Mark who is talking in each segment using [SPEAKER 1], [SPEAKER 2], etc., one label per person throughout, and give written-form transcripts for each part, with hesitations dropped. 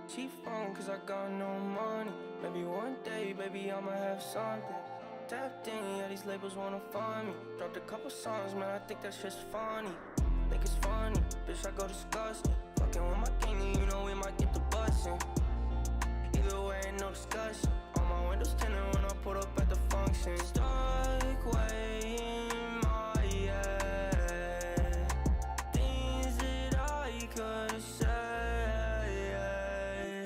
[SPEAKER 1] She phone cause I got no money. Maybe one day, baby, I'ma have something. Tapped in, yeah, these labels wanna find me. Dropped a couple songs, man, I think that shit's funny. Think it's funny, bitch, I go disgusting. Fucking with my king, and you know we might get the bussin'. Either way, ain't no discussion. All my windows tinted when I pulled up at the function. Stuck way in my head. Things that I could've said.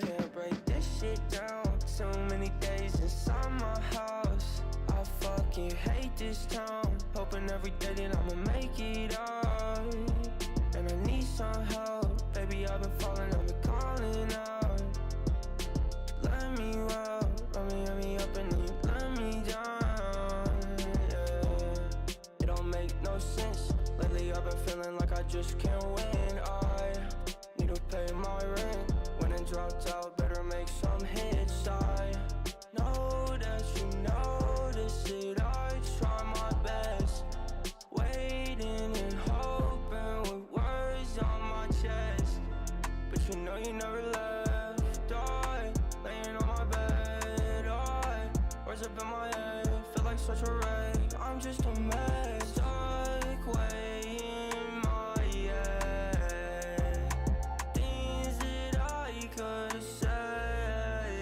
[SPEAKER 1] Can't break this shit down. So many days inside my house. I fucking hate this town. Hoping every day that I'ma make it out. And I need some help. Baby, I've been falling, I've been calling out. Let me out, let me up and then you let me down, yeah. It don't make no sense. Lately I've been feeling like I just can't win. I need to pay my rent. When it dropped out, better make some hits. I know that you notice it. I try my best, waiting and hoping with words on my chest. But you know you never left. I laying on my bed. Words up in my head, feel like such a wreck. I'm just a mess, stuck way in my head. Things that I could've said.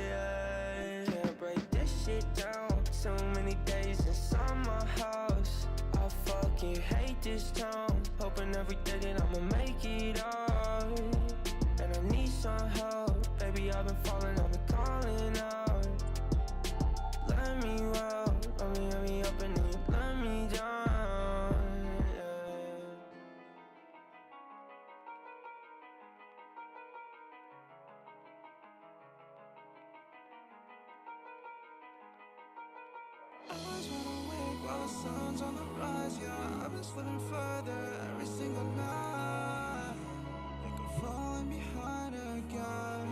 [SPEAKER 1] Can't break this shit down. So many days inside my house. I fucking hate this town. Hoping every day that I'ma make it out. And I need some help. Baby, I've been falling, I've been calling out. Let me out, let me up and then you let me down, yeah.
[SPEAKER 2] Eyes wide awake while the sun's on the rise, yeah. I've been slipping further every single night. Like I'm falling behind again.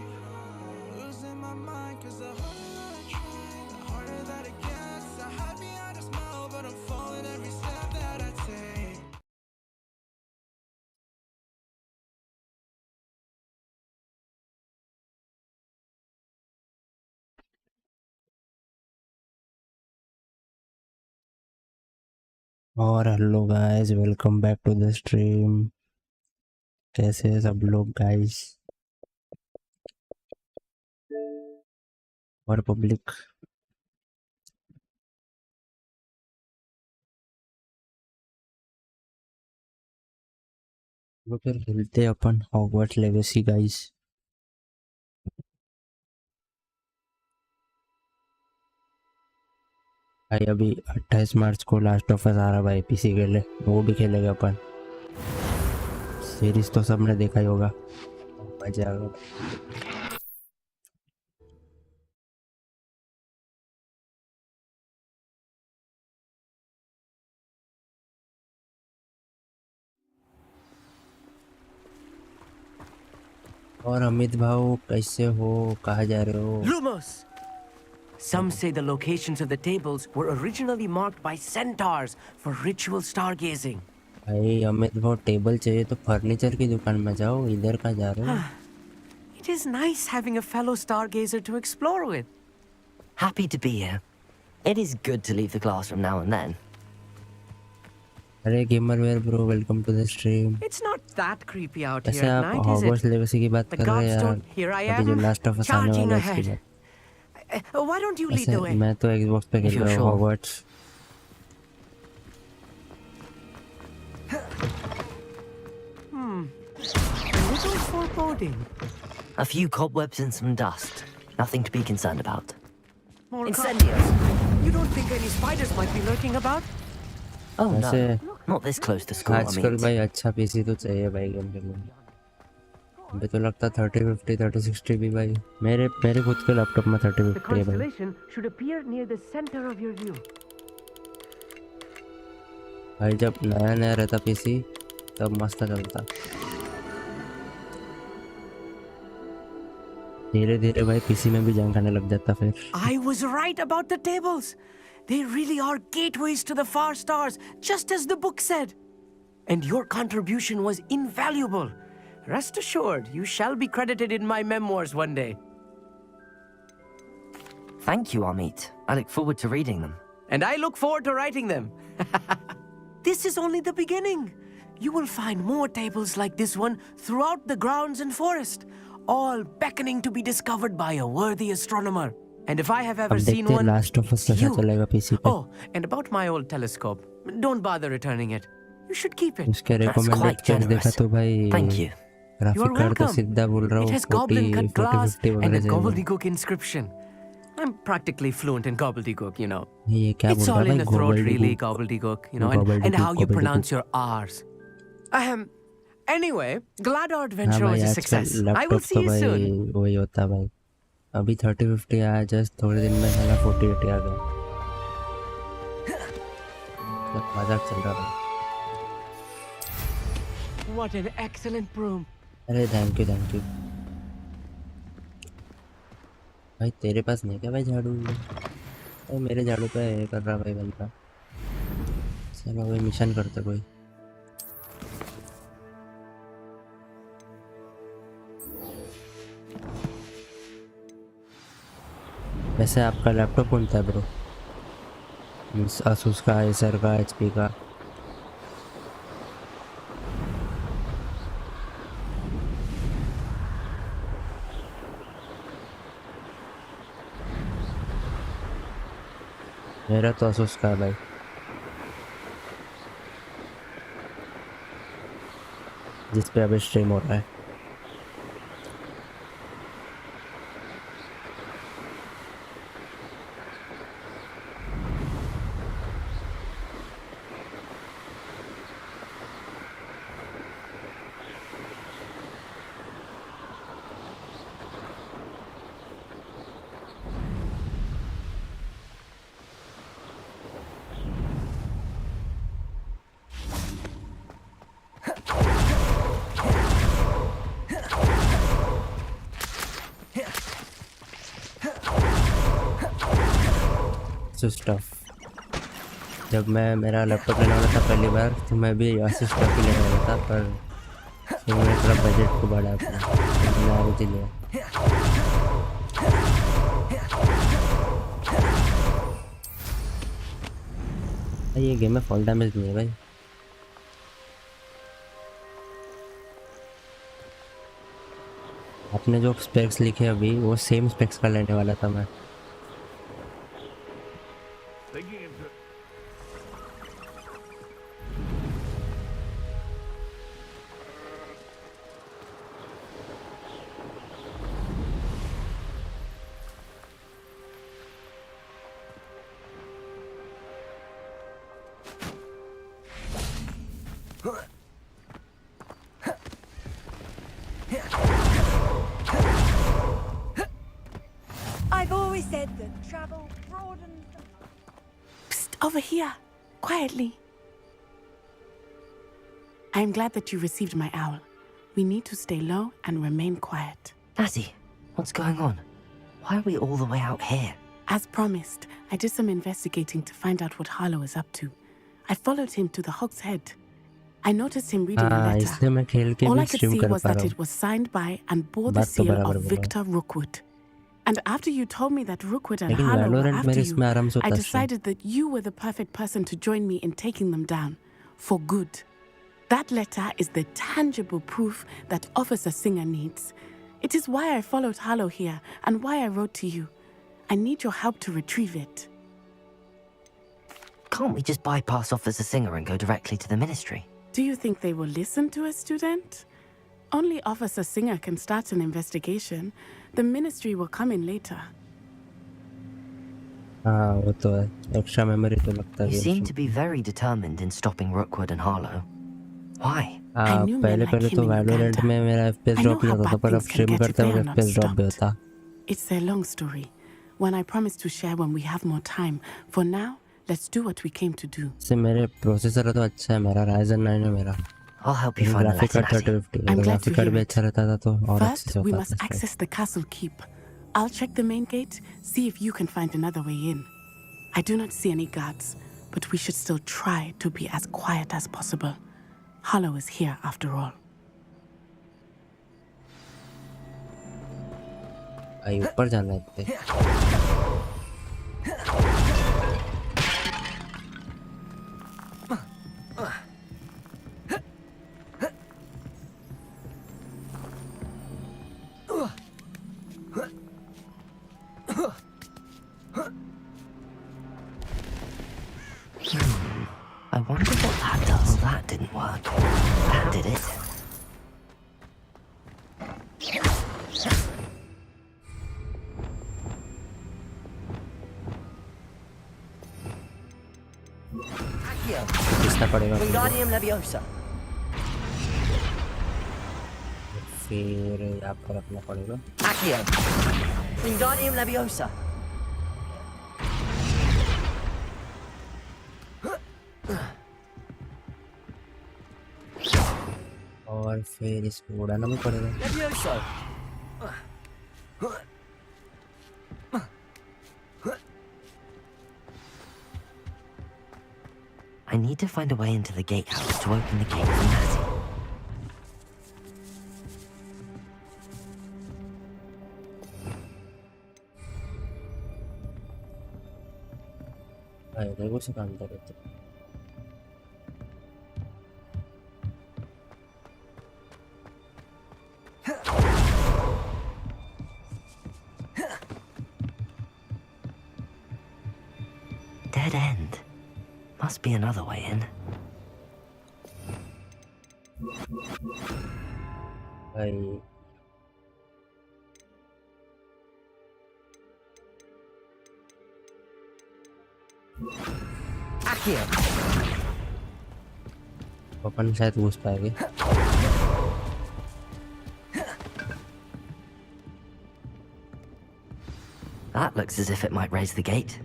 [SPEAKER 2] Losing my mind cause the harder that I try, the harder that it gets. I hide behind a smile but I'm falling every step that I take.
[SPEAKER 3] और hello guys, welcome back to the stream. कैसे हैं सब लोग guys और public? वो फिर खेलते हैं अपन हॉगवर्ट्स लेगेसी गाइस। भाई अभी 28 मार्च को लास्ट ऑफ अस आ रहा भाई पीसी के लिए, वो भी खेलेंगे अपन। सीरीज तो सबने देखा ही होगा, मजा आएगा। और अमित भाऊ कैसे हो, कहाँ जा रहे हो?
[SPEAKER 4] Rumors! Some say the locations of the tables were originally marked by centaurs for ritual stargazing.
[SPEAKER 3] भाई अमित भाऊ टेबल चाहिए तो फर्नीचर की दुकान में जाओ, इधर कहाँ जा रहे हो?
[SPEAKER 4] It is nice having a fellow stargazer to explore with.
[SPEAKER 5] Happy to be here. It is good to leave the classroom now and then.
[SPEAKER 3] अरे Gamerware bro, welcome to the stream.
[SPEAKER 4] It's not that creepy out
[SPEAKER 3] ऐसे
[SPEAKER 4] here at
[SPEAKER 3] आप
[SPEAKER 4] night, is
[SPEAKER 3] Hogwarts
[SPEAKER 4] it?
[SPEAKER 3] Legacy की बात
[SPEAKER 4] The
[SPEAKER 3] कर रहे हैं
[SPEAKER 4] guards
[SPEAKER 3] यार,
[SPEAKER 4] don't. Here I
[SPEAKER 3] अभी जो
[SPEAKER 4] am,
[SPEAKER 3] लास्ट ऑफ अस आने
[SPEAKER 4] charging
[SPEAKER 3] वाला है उसकी
[SPEAKER 4] ahead.
[SPEAKER 3] बात।
[SPEAKER 4] Why don't you lead
[SPEAKER 3] ऐसे
[SPEAKER 4] the way?
[SPEAKER 3] मैं तो एक्सबॉक्स पे खेल
[SPEAKER 5] If you're
[SPEAKER 3] रहा हूँ
[SPEAKER 5] sure.
[SPEAKER 3] Hogwarts.
[SPEAKER 4] A little foreboding.
[SPEAKER 5] A few cobwebs and some dust. Nothing to be concerned about.
[SPEAKER 4] More
[SPEAKER 5] Incendios!
[SPEAKER 4] You don't think any spiders might be lurking about?
[SPEAKER 5] Oh no,
[SPEAKER 3] वैसे
[SPEAKER 5] not this close to school, I
[SPEAKER 3] आजकल
[SPEAKER 5] mean.
[SPEAKER 3] भाई अच्छा PC तो चाहिए भाई game के लिए। अभी तो लगता 3050 3060 भी भाई, मेरे खुद के लैपटॉप में 3050 है भाई।
[SPEAKER 4] constellation should appear near the center of your view.
[SPEAKER 3] भाई जब नया नया रहता पीसी तब मस्त चलता, धीरे धीरे भाई पीसी में भी जंग आने लग जाता फिर।
[SPEAKER 4] I was right about the tables. They really are gateways to the far stars, just as the book said. And your contribution was invaluable. Rest assured, you shall be credited in my memoirs one day.
[SPEAKER 5] Thank you, Amit. I look forward to reading them.
[SPEAKER 4] And I look forward to writing them. This is only the beginning. You will find more tables like this one throughout the grounds and forest, all beckoning to be discovered by a worthy astronomer. And if I have ever
[SPEAKER 3] अब
[SPEAKER 4] seen
[SPEAKER 3] देखते हैं
[SPEAKER 4] one,
[SPEAKER 3] last of us कैसा चलेगा PC पे.
[SPEAKER 4] Oh, and about my old telescope. Don't bother returning it. You should keep it.
[SPEAKER 3] उसके
[SPEAKER 5] That's
[SPEAKER 3] recommended
[SPEAKER 5] quite
[SPEAKER 3] change देखा
[SPEAKER 5] generous.
[SPEAKER 3] तो भाई
[SPEAKER 5] Thank you.
[SPEAKER 4] You are
[SPEAKER 3] graphic card तो
[SPEAKER 4] welcome.
[SPEAKER 3] सीधा बोल रहा
[SPEAKER 4] It
[SPEAKER 3] हूँ
[SPEAKER 4] has goblin
[SPEAKER 3] 40
[SPEAKER 4] cut glass
[SPEAKER 3] 50
[SPEAKER 4] and
[SPEAKER 3] वगैरह
[SPEAKER 4] a
[SPEAKER 3] जाएगा.
[SPEAKER 4] gobbledygook inscription. I'm practically fluent in gobbledygook, you know.
[SPEAKER 3] ये क्या
[SPEAKER 4] It's
[SPEAKER 3] बोल
[SPEAKER 4] all
[SPEAKER 3] रहा
[SPEAKER 4] in
[SPEAKER 3] है
[SPEAKER 4] the
[SPEAKER 3] भाई?
[SPEAKER 4] throat, really,
[SPEAKER 3] gobbledygook.
[SPEAKER 4] gobbledygook, you know, and how
[SPEAKER 3] Gobbledygook,
[SPEAKER 4] you
[SPEAKER 3] gobbledygook.
[SPEAKER 4] pronounce your R's. Anyway, glad our
[SPEAKER 3] हाँ
[SPEAKER 4] adventure
[SPEAKER 3] भाई
[SPEAKER 4] was a
[SPEAKER 3] आजकल
[SPEAKER 4] success. I will
[SPEAKER 3] laptop
[SPEAKER 4] see
[SPEAKER 3] तो
[SPEAKER 4] you
[SPEAKER 3] भाई
[SPEAKER 4] soon.
[SPEAKER 3] वही होता है भाई. अभी 30-50 आया जस्ट थोड़े दिन में साला 40-80 आ गया. मतलब मजाक चल रहा है.
[SPEAKER 4] What an excellent broom.
[SPEAKER 3] अरे थैंक यू. भाई तेरे पास नहीं क्या भाई झाड़ू? भाई मेरे झाड़ू पे ये कर रहा भाई बंदा. चलो भाई मिशन करते कोई. वैसे आपका लैपटॉप कौन था ब्रो? asus का, एसर का, HP का? मेरा तो asus का है भाई. जिस पे अभी स्ट्रीम हो रहा है. स्टफ. जब मैं मेरा लैपटॉप लेने वाला था पहली बार तो मैं भी asus स्टफ ही लेने वाला था, पर फिर मैंने थोड़ा बजट को बढ़ा अपना, तो मैंने आगे लिया. ये गेम में फॉल डैमेज नहीं है भाई. आपने जो स्पेक्स लिखे अभी वो सेम स्पेक्स का लेने वाला था मैं.
[SPEAKER 6] I've always said that travel broadens the...
[SPEAKER 7] Psst, over here, quietly. I am glad that you received my owl. We need to stay low and remain quiet.
[SPEAKER 5] Nazi, what's going on? Why are we all the way out here?
[SPEAKER 7] As promised, I did some investigating to find out what Harlow is up to. I followed him to the Hog's Head. I noticed him reading a letter.
[SPEAKER 3] इसलिए मैं खेल के
[SPEAKER 7] All
[SPEAKER 3] भी
[SPEAKER 7] I could
[SPEAKER 3] stream
[SPEAKER 7] see
[SPEAKER 3] कर
[SPEAKER 7] was
[SPEAKER 3] पा
[SPEAKER 7] that
[SPEAKER 3] रहा हूँ.
[SPEAKER 7] it was signed by and bore the
[SPEAKER 3] बात तो
[SPEAKER 7] seal
[SPEAKER 3] बराबर
[SPEAKER 7] of
[SPEAKER 3] बोला.
[SPEAKER 7] Victor Rookwood. And after you told me that Rookwood and
[SPEAKER 3] लेकिन
[SPEAKER 7] Harlow were
[SPEAKER 3] Valorant
[SPEAKER 7] after
[SPEAKER 3] मेरे
[SPEAKER 7] you,
[SPEAKER 3] इसमें आराम से
[SPEAKER 7] I
[SPEAKER 3] होता है.
[SPEAKER 7] decided that you were the perfect person to join me in taking them down. For good. That letter is the tangible proof that Officer Singer needs. It is why I followed Harlow here and why I wrote to you. I need your help to retrieve it.
[SPEAKER 5] Can't we just bypass Officer Singer and go directly to the Ministry?
[SPEAKER 7] Do you think they will listen to a student? Only Officer Singer can start an investigation. The Ministry will come in later.
[SPEAKER 3] हाँ वो तो है. Extra memory तो लगता है.
[SPEAKER 5] You seem to be very determined in stopping Rookwood and Harlow. Why?
[SPEAKER 3] हाँ
[SPEAKER 7] knew men like
[SPEAKER 3] पहले
[SPEAKER 7] him
[SPEAKER 3] तो
[SPEAKER 7] in
[SPEAKER 3] Valorant
[SPEAKER 7] Uganda.
[SPEAKER 3] में मेरा FPS
[SPEAKER 7] I know
[SPEAKER 3] ड्रॉप नहीं
[SPEAKER 7] how
[SPEAKER 3] होता था,
[SPEAKER 7] bad
[SPEAKER 3] पर अब
[SPEAKER 7] things can
[SPEAKER 3] stream
[SPEAKER 7] get if
[SPEAKER 3] करते
[SPEAKER 7] they
[SPEAKER 3] वक्त
[SPEAKER 7] are not
[SPEAKER 3] FPS ड्रॉप भी
[SPEAKER 7] stopped.
[SPEAKER 3] होता.
[SPEAKER 7] It's a long story, one I promise to share when we have more time. For now, let's do what we came to do.
[SPEAKER 3] से मेरे processor तो अच्छा है, मेरा Ryzen 9 है मेरा.
[SPEAKER 5] I'll help you find the
[SPEAKER 3] graphic
[SPEAKER 5] letter,
[SPEAKER 3] card
[SPEAKER 5] Nazi.
[SPEAKER 3] 3050.
[SPEAKER 7] I'm
[SPEAKER 3] अगर
[SPEAKER 7] glad to
[SPEAKER 3] graphic card
[SPEAKER 7] hear
[SPEAKER 3] भी
[SPEAKER 7] it.
[SPEAKER 3] अच्छा रहता था तो और अच्छे
[SPEAKER 7] First,
[SPEAKER 3] से
[SPEAKER 7] we
[SPEAKER 3] होता
[SPEAKER 7] must
[SPEAKER 3] था.
[SPEAKER 7] access the castle keep. I'll check the main gate, see if you can find another way in. I do not see any guards, but we should still try to be as quiet as possible. Hollow is here after all.
[SPEAKER 3] भाई ऊपर जाना है इतने।
[SPEAKER 5] I wonder what that does. Well, that didn't work. That did it. Accio.
[SPEAKER 3] Kisna पड़ेगा फिर?
[SPEAKER 5] Wingardium Leviosa.
[SPEAKER 3] फिर यहाँ पर रखना पड़ेगा।
[SPEAKER 5] Accio. Wingardium Leviosa.
[SPEAKER 3] और फिर इसको उड़ाना भी पड़ेगा।
[SPEAKER 5] Levioso. I need to find a way into the gatehouse to open the gate for Natty.
[SPEAKER 3] भाई देखो से काम कर रहे थे।
[SPEAKER 5] Dead end. Must be another way in.
[SPEAKER 3] भाई
[SPEAKER 5] Accio.
[SPEAKER 3] अपन शायद घुस पाएंगे।
[SPEAKER 5] That looks as if it might raise the gate.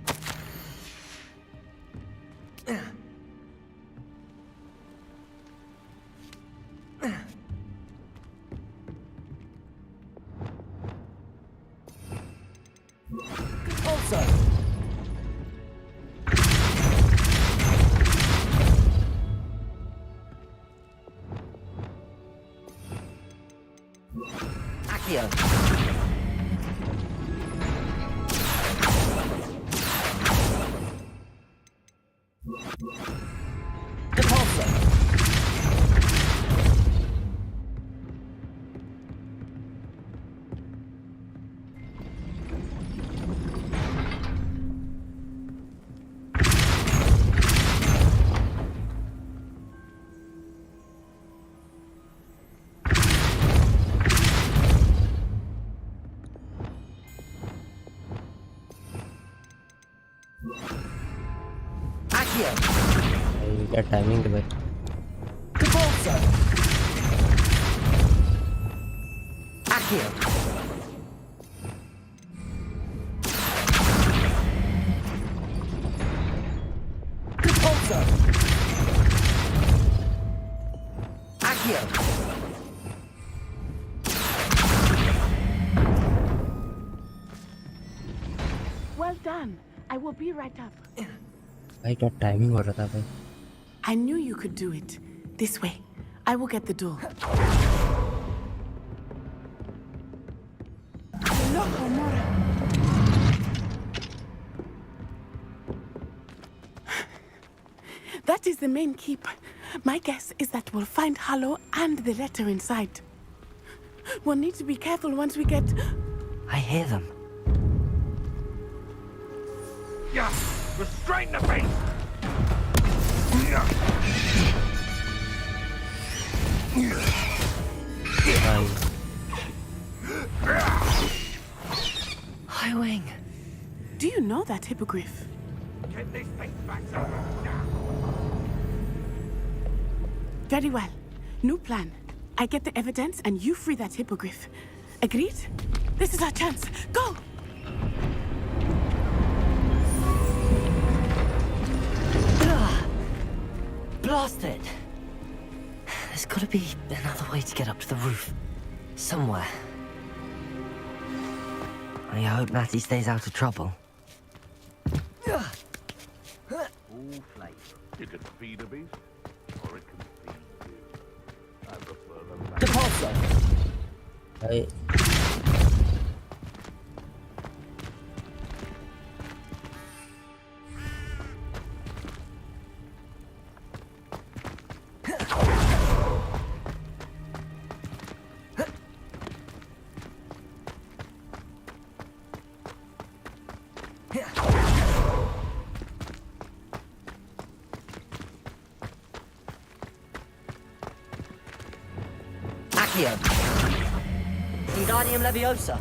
[SPEAKER 5] Also. Accio. Repulsor. Accio.
[SPEAKER 3] भाई क्या टाइमिंग है भाई।
[SPEAKER 5] Repulsor. Accio. Repulsor. Accio.
[SPEAKER 7] Well done. I will be right up.
[SPEAKER 3] भाई क्या टाइमिंग हो रहा था भाई।
[SPEAKER 7] I knew you could do it. This way. I will get the door. Loco, Mora. That is the main keep. My guess is that we'll find Hollow and the letter inside. We'll need to be careful once we get...
[SPEAKER 5] I hear them.
[SPEAKER 8] Restrain the beast!
[SPEAKER 3] भाई
[SPEAKER 5] High Wing.
[SPEAKER 7] Do you know that hippogriff?
[SPEAKER 8] Get this thing back to now!
[SPEAKER 7] Very well. New plan. I get the evidence and you free that hippogriff. Agreed? This is our chance. Go!
[SPEAKER 5] Blast it! There's gotta be another way to get up to the roof. Somewhere. I hope Natty stays out of trouble. all flavor.
[SPEAKER 8] You can feed a beast, or it can feed you. I prefer the latter.
[SPEAKER 5] Depulso!
[SPEAKER 3] भाई
[SPEAKER 5] Accio! Wingardium Leviosa!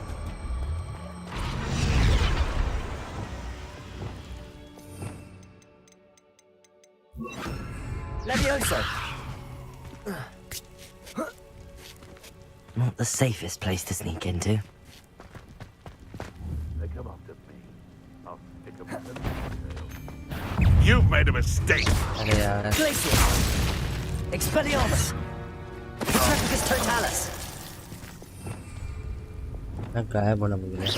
[SPEAKER 5] Leviosa! Not the safest place to sneak into.
[SPEAKER 8] They come after me. I'll stick them in the tail. You've made a mistake!
[SPEAKER 3] अरे यार
[SPEAKER 5] Glacius! Expelliarmus! Petrifacus Totalis!
[SPEAKER 3] मैं गायब होना भूल गया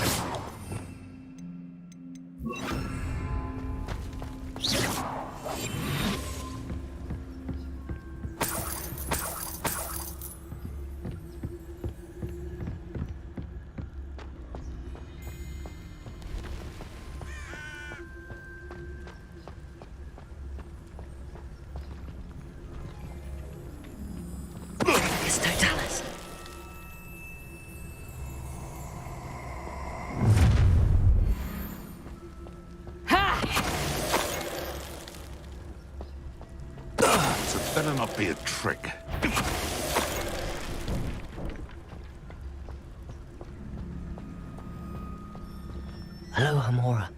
[SPEAKER 5] Petrifacus Totalis!
[SPEAKER 8] So it better not be a trick.
[SPEAKER 5] Hello, Hamora.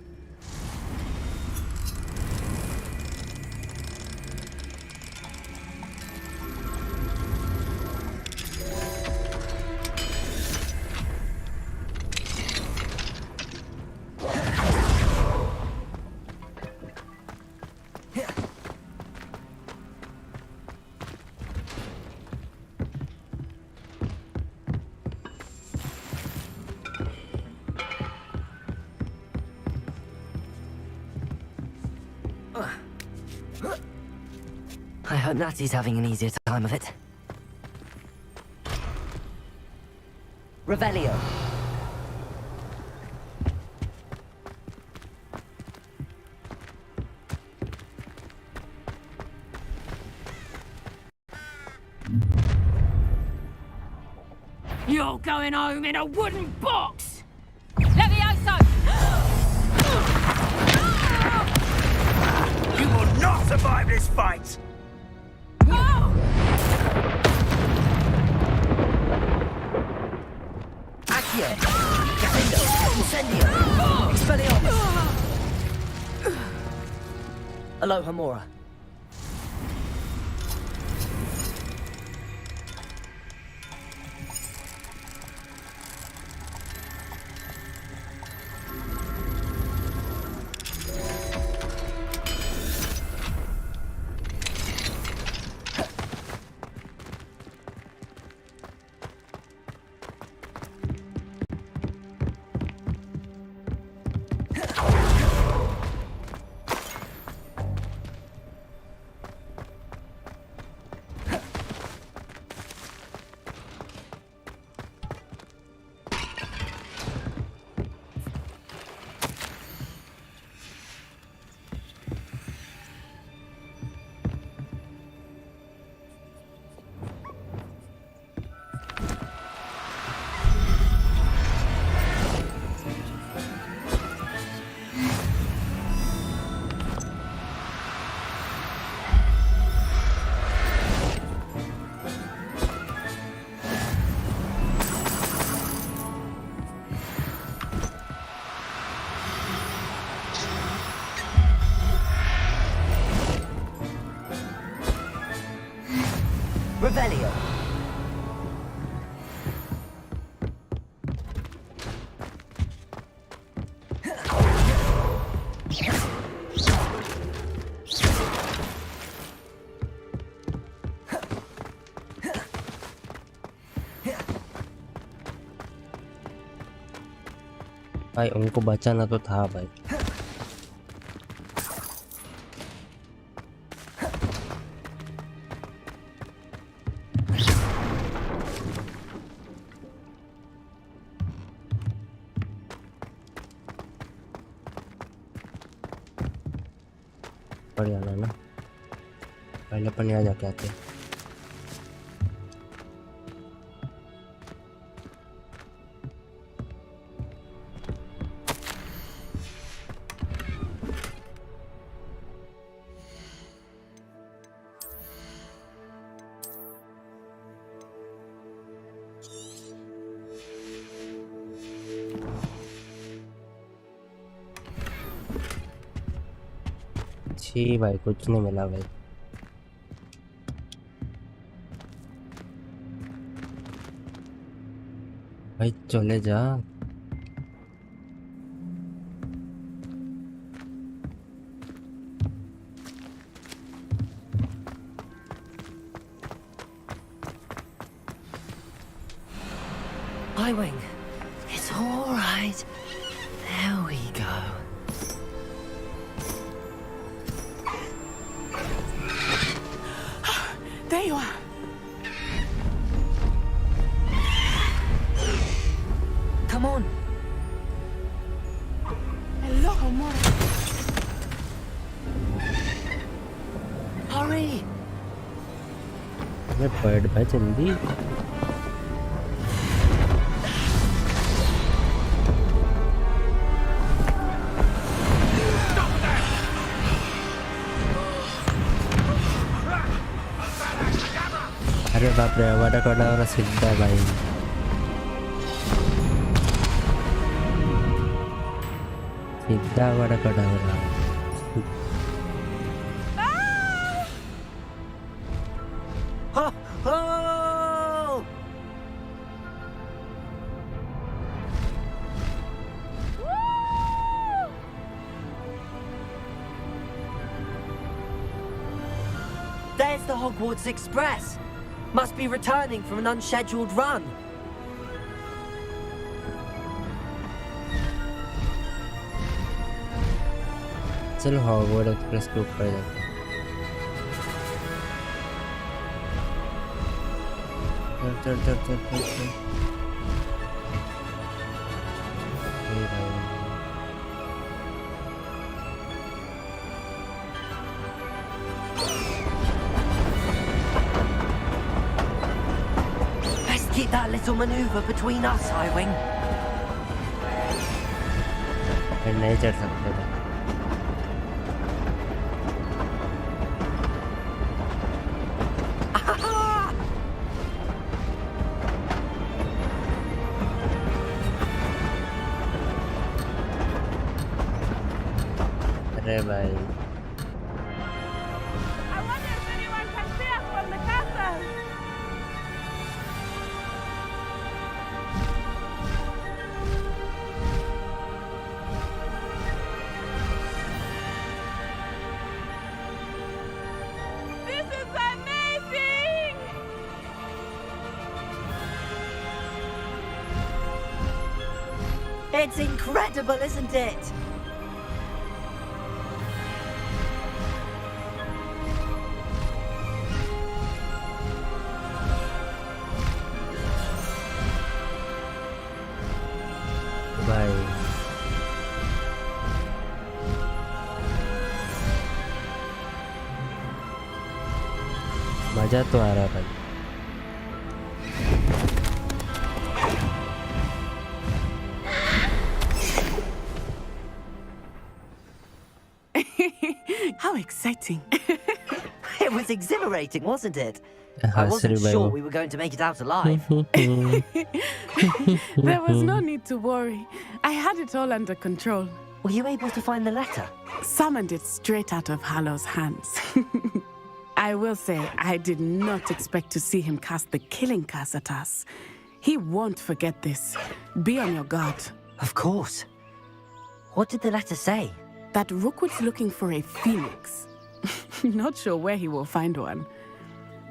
[SPEAKER 5] I hope Natty's having an easier time of it. Revelio.
[SPEAKER 6] You're going home in a wooden box! Levioso!
[SPEAKER 8] You will not survive this fight!
[SPEAKER 5] Accio. Gafindo. Incendio. Expelliarmus. Hello, Hamora. Revelio.
[SPEAKER 3] भाई उनको बचाना तो था भाई पड़ जाना ना, पहले अपन यहाँ जाके आते हैं। छी भाई, कुछ नहीं मिला भाई। भाई चले जा।
[SPEAKER 5] Highwing. It's all right. There we go.
[SPEAKER 7] There you are.
[SPEAKER 5] Come on.
[SPEAKER 7] Hello, Homura.
[SPEAKER 5] Hurry.
[SPEAKER 3] अरे बैठ भाई जल्दी। अरे बाप रे, वाड़ा कोड़ा और सीधा भाई। सीधा वाड़ा कोड़ा हो रहा।
[SPEAKER 5] Oh! Oh! There's the Hogwarts Express. Must be returning from an unscheduled run.
[SPEAKER 3] चलो हॉगवर्ड एक्सप्रेस के ऊपर जाते हैं। चल चल चल चल चल चल। ये भाई।
[SPEAKER 5] Let's keep that little maneuver between us, Highwing.
[SPEAKER 3] नहीं चढ़ सकते भाई। अरे भाई
[SPEAKER 6] I wonder if anyone can see us from the castle. This is amazing!
[SPEAKER 5] It's incredible, isn't it?
[SPEAKER 3] भाई मजा तो आ रहा भाई।
[SPEAKER 7] How exciting.
[SPEAKER 5] It was exhilarating, wasn't it? I
[SPEAKER 3] हाँ
[SPEAKER 5] wasn't
[SPEAKER 3] भाई
[SPEAKER 5] sure
[SPEAKER 3] वो।
[SPEAKER 5] we were going to make it out alive.
[SPEAKER 7] There was no need to worry. I had it all under control.
[SPEAKER 5] Were you able to find the letter?
[SPEAKER 7] Summoned it straight out of Hallow's hands. I will say, I did not expect to see him cast the killing curse at us. He won't forget this. Be on your guard.
[SPEAKER 5] Of course. What did the letter say?
[SPEAKER 7] That Rookwood's looking for a phoenix. Not sure where he will find one.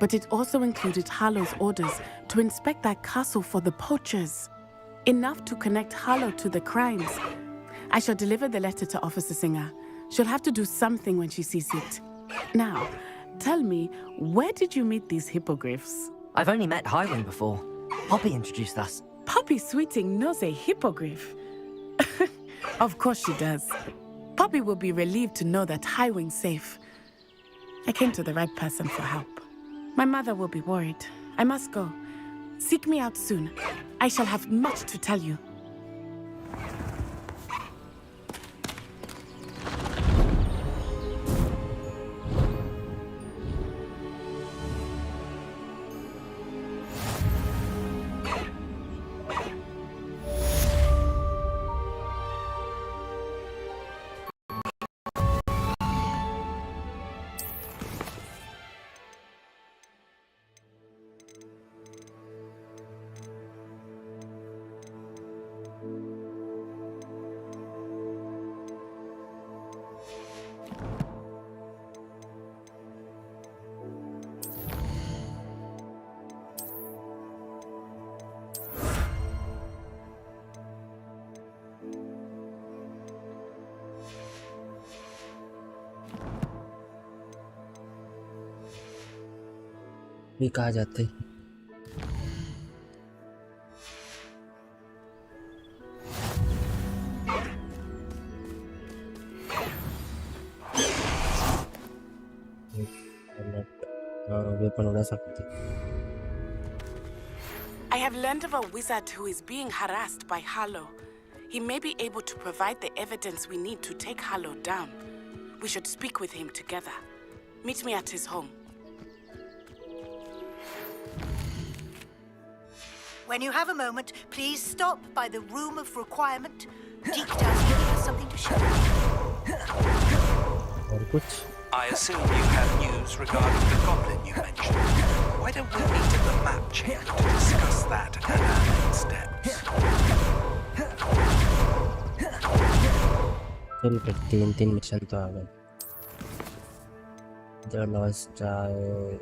[SPEAKER 7] But it also included Hallow's orders to inspect that castle for the poachers. Enough to connect Hallow to the crimes. I shall deliver the letter to Officer Singer. She'll have to do something when she sees it. Now, tell me, where did you meet these hippogriffs?
[SPEAKER 5] I've only met Highwing before. Poppy introduced us.
[SPEAKER 7] Poppy Sweeting knows a hippogriff. Of course she does. Poppy will be relieved to know that Highwing's safe. I came to the right person for help. My mother will be worried. I must go. Seek me out soon. I shall have much to tell you.
[SPEAKER 3] भी कहा जाते weapon उड़ा सकते।
[SPEAKER 7] I have learned of a wizard who is being harassed by Harlow. He may be able to provide the evidence we need to take Harlow down. We should speak with him together. Meet me at his home.
[SPEAKER 9] When you have a moment, please stop by the Room of Requirement. Deep down here, there's something to show you.
[SPEAKER 3] और कुछ?
[SPEAKER 10] I assume you have news regarding the goblin you mentioned. Why don't we meet at the map chamber to discuss that and our next steps?
[SPEAKER 3] चल फिर तीन mission तो आ गए। The Lost Child।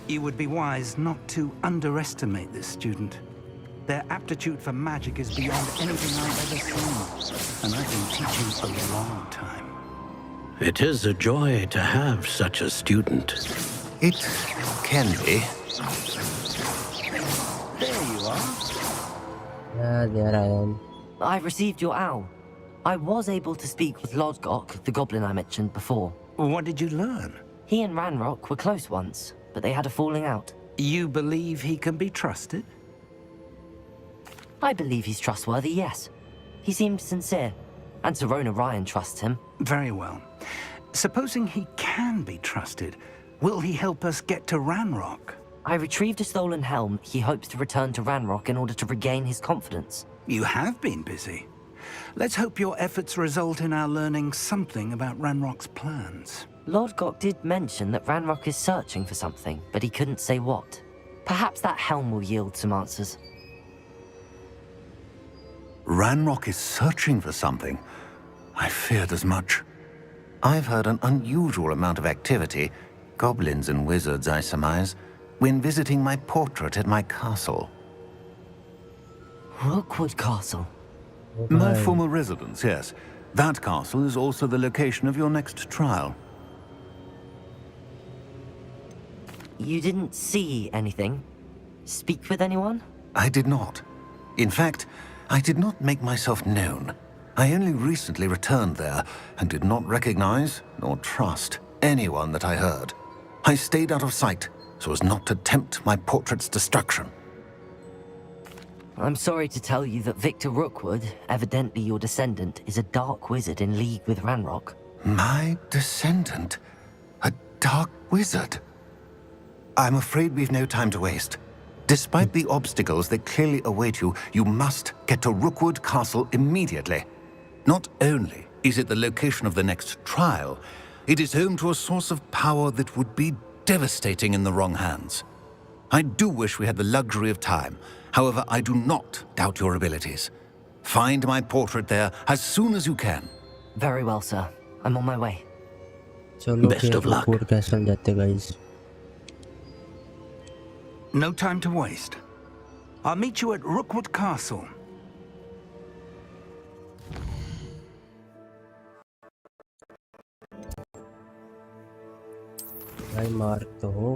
[SPEAKER 10] You would be wise not to underestimate this student. Their aptitude for magic is beyond anything I've ever seen, and I've been teaching a long time.
[SPEAKER 11] It is a joy to have such a student.
[SPEAKER 12] It can be.
[SPEAKER 10] There you are.
[SPEAKER 3] There I am.
[SPEAKER 5] I received your owl. I was able to speak with Lodgok, the goblin I mentioned before.
[SPEAKER 10] What did you learn?
[SPEAKER 5] He and Ranrock were close once, but they had a falling out.
[SPEAKER 10] You believe he can be trusted?
[SPEAKER 5] I believe he's trustworthy, yes. He seemed sincere, and Serona Ryan trusts him.
[SPEAKER 10] Very well. Supposing he can be trusted, will he help us get to Ranrock?
[SPEAKER 5] I retrieved a stolen helm. He hopes to return to Ranrock in order to regain his confidence.
[SPEAKER 10] You have been busy. Let's hope your efforts result in our learning something about Ranrock's plans.
[SPEAKER 5] Lodgok did mention that Ranrock is searching for something, but he couldn't say what. Perhaps that helm will yield some answers.
[SPEAKER 12] Ranrock is searching for something. I feared as much. I've heard an unusual amount of activity, goblins and wizards, I surmise, when visiting my portrait at my castle.
[SPEAKER 5] Rookwood Castle?
[SPEAKER 12] My former residence, yes. That castle is also the location of your next trial.
[SPEAKER 5] You didn't see anything? Speak with anyone?
[SPEAKER 12] I did not. In fact, I did not make myself known. I only recently returned there and did not recognize nor trust anyone that I heard. I stayed out of sight so as not to tempt my portrait's destruction.
[SPEAKER 5] I'm sorry to tell you that Victor Rookwood, evidently your descendant, is a dark wizard in league with Ranrock.
[SPEAKER 12] My descendant? A dark wizard? I'm afraid we've no time to waste. Despite the obstacles that clearly await you, you must get to Rookwood Castle immediately. Not only Is it the location of the next trial? It is home to a source of power that would be devastating in the wrong hands. I do wish we had the luxury of time. However, I do not doubt your abilities. Find my portrait there as soon as you can.
[SPEAKER 5] Very well, sir. I'm on my way.
[SPEAKER 3] चलो
[SPEAKER 11] Best
[SPEAKER 3] फिर
[SPEAKER 11] of luck.
[SPEAKER 3] Core castle जाते guys.
[SPEAKER 10] No time to waste. I'll meet you at Rookwood Castle.
[SPEAKER 3] भाई मार तो हो.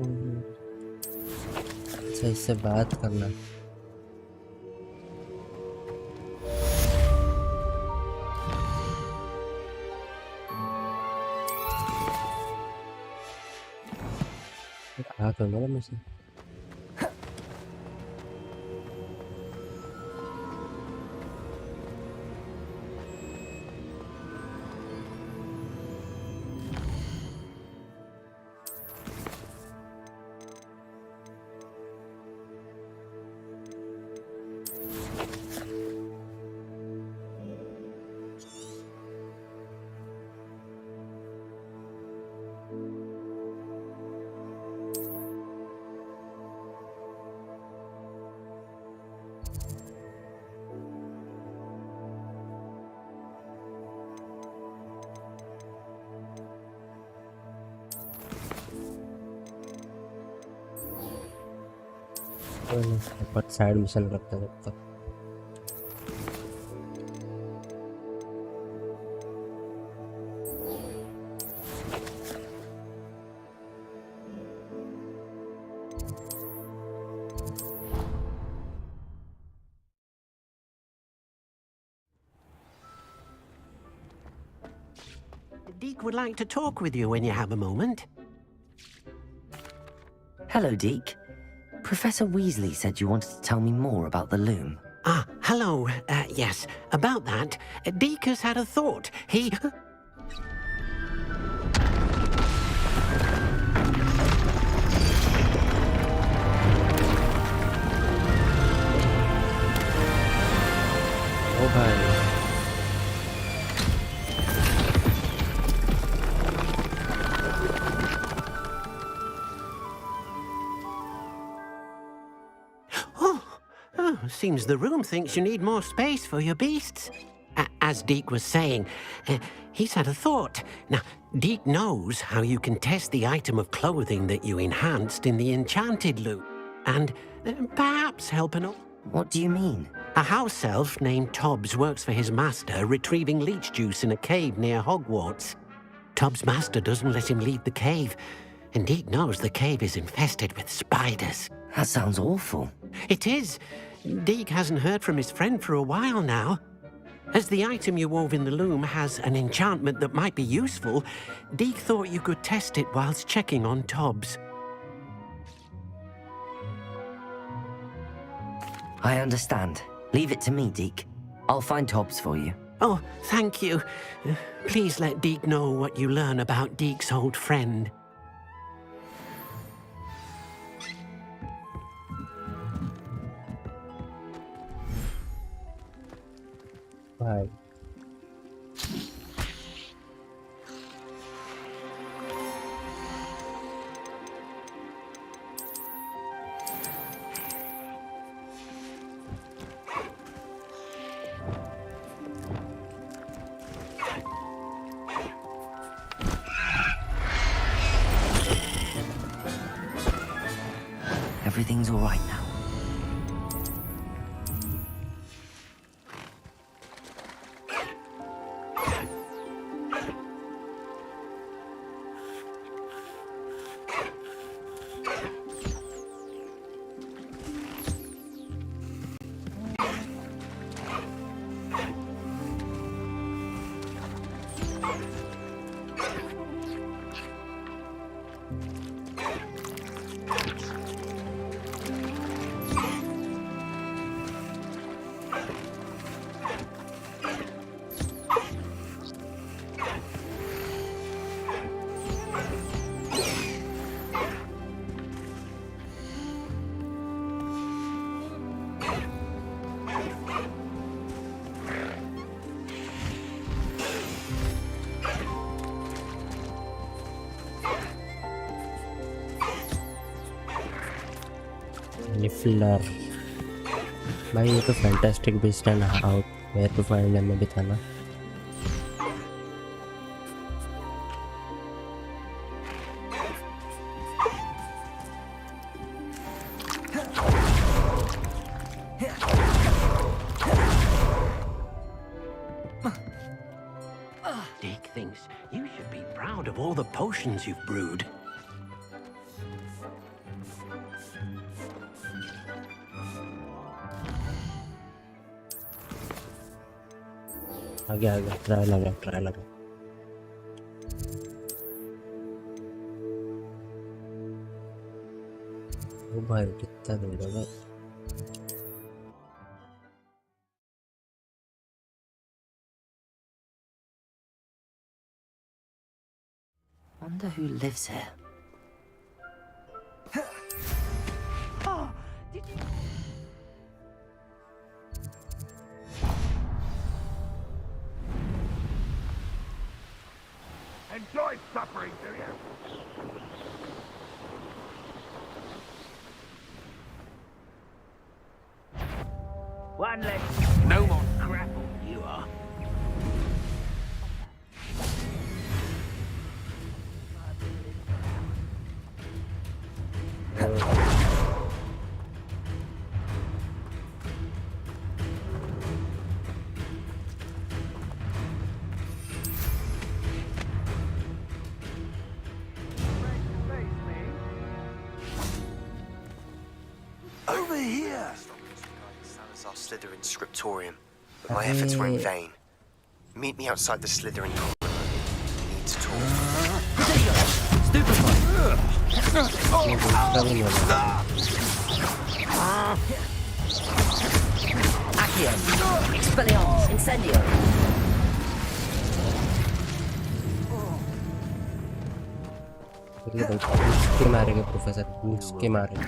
[SPEAKER 3] अच्छा इससे बात करना. तो मेरा मुझे पर साइड मिशन करता जब तक.
[SPEAKER 4] Deke would like to talk with you when you have a moment.
[SPEAKER 5] Hello, Deke. Professor Weasley said you wanted to tell me more about the loom.
[SPEAKER 4] Ah, hello. Yes, about that. Deke has had a thought. He...
[SPEAKER 3] ओ भाई.
[SPEAKER 4] Seems the room thinks you need more space for your beasts. As Deke was saying, he's had a thought. Now, Deke knows how you can test the item of clothing that you enhanced in the enchanted loom. And perhaps help an...
[SPEAKER 5] What do you mean?
[SPEAKER 4] A house elf named Tobbs works for his master, retrieving leech juice in a cave near Hogwarts. Tobbs' master doesn't let him leave the cave, and Deke knows the cave is infested with spiders.
[SPEAKER 5] That sounds awful.
[SPEAKER 4] It is. Deke hasn't heard from his friend for a while now. As the item you wove in the loom has an enchantment that might be useful, Deke thought you could test it whilst checking on Tobbs.
[SPEAKER 5] I understand. Leave it to me, Deke. I'll find Tobbs for you.
[SPEAKER 4] Oh, thank you. Please let Deke know what you learn about Deke's old friend.
[SPEAKER 3] भाई.
[SPEAKER 5] Everything's all right now.
[SPEAKER 3] निफलर भाई ये तो fantastic beast and out where to find में भी था ना
[SPEAKER 4] Dick thinks you should be proud of all the potions you've brewed.
[SPEAKER 3] आगे आगे ट्राई लगा ओ भाई कितना दूर है भाई
[SPEAKER 5] Wonder who lives here.
[SPEAKER 8] Enjoy suffering, do you?
[SPEAKER 4] One less. No more grapple, you are.
[SPEAKER 10] Over here!
[SPEAKER 13] Salazar Slytherin scriptorium, but my efforts were in vain. Meet me outside the Slytherin corridor. We need to talk.
[SPEAKER 5] Accio! Expelliarmus! Incendio!
[SPEAKER 3] उसके मारेंगे professor उसके मारेंगे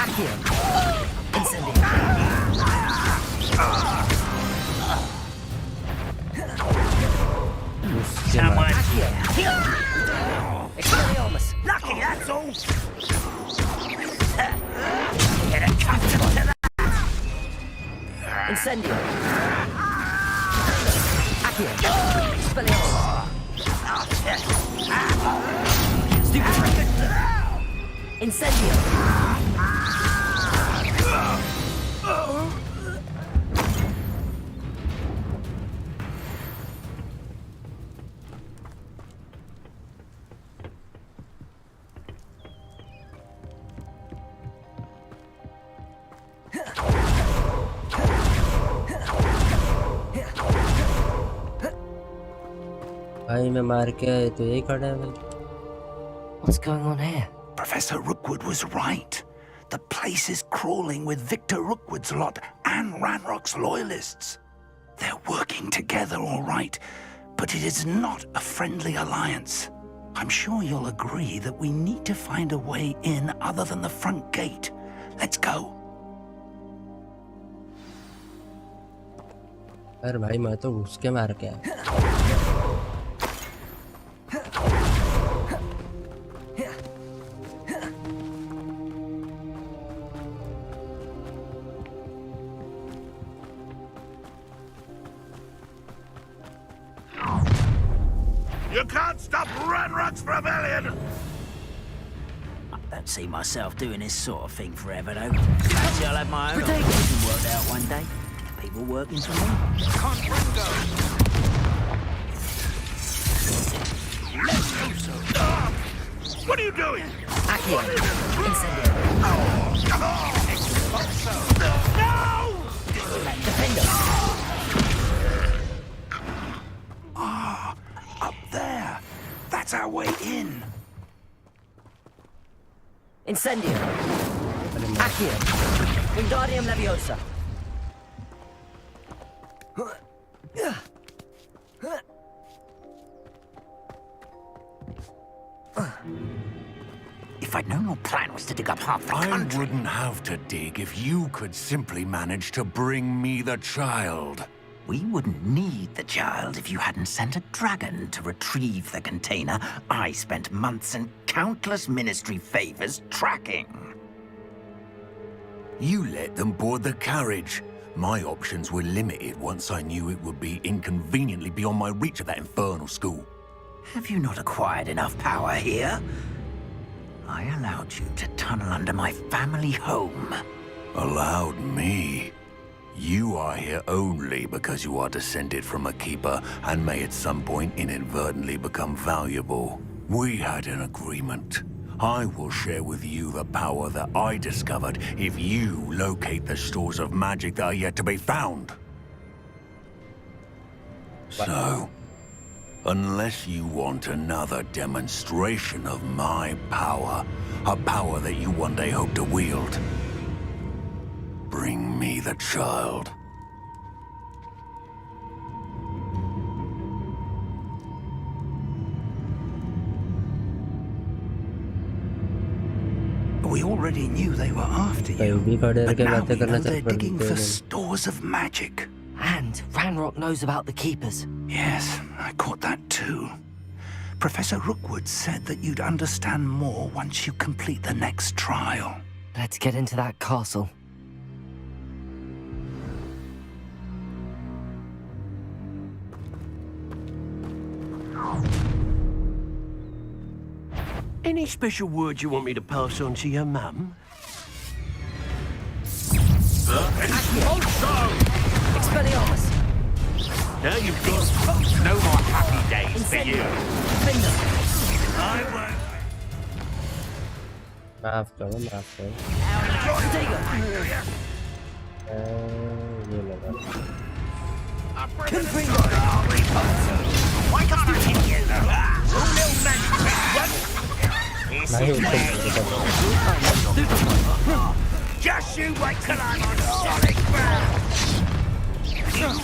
[SPEAKER 5] Accio! Incendio!
[SPEAKER 3] उसके मारेंगे
[SPEAKER 5] Accio! Expelliarmus!
[SPEAKER 4] Lucky, that's all. Get accustomed to that.
[SPEAKER 5] Incendio! Accio! Expelliarmus! Stupid! Incendio!
[SPEAKER 3] भाई मैं मार के आया तो यही खड़ा है भाई
[SPEAKER 5] What's going on here?
[SPEAKER 10] Professor Rookwood was right. The place is crawling with Victor Rookwood's lot and Ranrock's loyalists. They're working together, all right, but it is not a friendly alliance. I'm sure you'll agree that we need to find a way in other than the front gate. Let's go.
[SPEAKER 3] अरे भाई मैं तो उसके मार के आया
[SPEAKER 8] You can't stop Ranrock's rebellion!
[SPEAKER 4] I don't see myself doing this sort of thing forever, though. Perhaps I'll have my own operation worked out one day. People working for me.
[SPEAKER 8] What are you doing?
[SPEAKER 5] Accio! Incendio!
[SPEAKER 8] No!
[SPEAKER 5] Defendo!
[SPEAKER 10] Ah, up there. That's our way in.
[SPEAKER 5] Incendio! Accio! Wingardium Leviosa!
[SPEAKER 4] If I'd known your plan was to dig up half the country...
[SPEAKER 12] I wouldn't have to dig if you could simply manage to bring me the child.
[SPEAKER 4] We wouldn't need the child if you hadn't sent a dragon to retrieve the container I spent months and countless ministry favors tracking.
[SPEAKER 10] You let them board the carriage. My options were limited once I knew it would be inconveniently beyond my reach at that infernal school.
[SPEAKER 14] Have you not acquired enough power here? I allowed you to tunnel under my family home.
[SPEAKER 10] Allowed me? You are here only because you are descended from a keeper and may at some point inadvertently become valuable. We had an agreement. I will share with you the power that I discovered if you locate the stores of magic that are yet to be found. So, unless you want another demonstration of my power, a power that you one day hope to wield, bring me the child. We already knew they were after you, but now we know they're digging for stores of magic.
[SPEAKER 5] And Ranrock knows about the Keepers.
[SPEAKER 10] Yes, I caught that too. Professor Rookwood said that you'd understand more once you complete the next trial.
[SPEAKER 5] Let's get into that castle.
[SPEAKER 4] Any special words you want me to pass on to your mum?
[SPEAKER 5] Expelliarmus!
[SPEAKER 8] Now you've got no more happy days for you. I won't.
[SPEAKER 3] माफ करो ये लगा
[SPEAKER 8] Why can't I hit you? Little magic. Just you wait till I'm on solid ground.
[SPEAKER 6] Flowers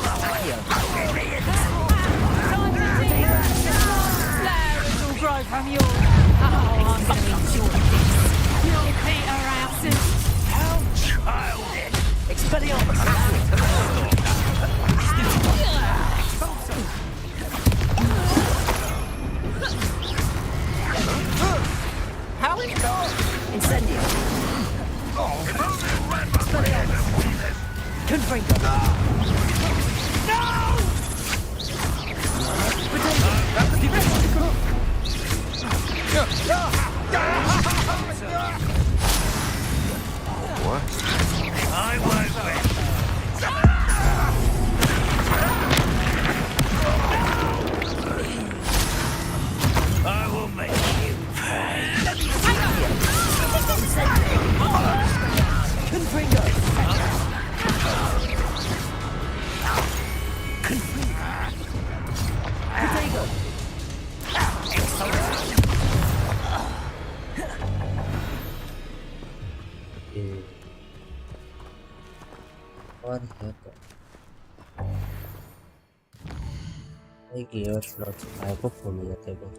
[SPEAKER 6] will grow from yours. Oh, I'm going to enjoy this. You'll peter out soon.
[SPEAKER 8] How childish.
[SPEAKER 5] Expelliarmus!
[SPEAKER 8] How is it going?
[SPEAKER 5] Incendio! Expelliarmus! Confringo!
[SPEAKER 8] No!
[SPEAKER 10] What?
[SPEAKER 8] I won't win. I will make you pay.
[SPEAKER 5] Confringo! Potato!
[SPEAKER 3] और है तो एक year slot आए को phone जाते हैं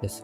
[SPEAKER 3] Yes,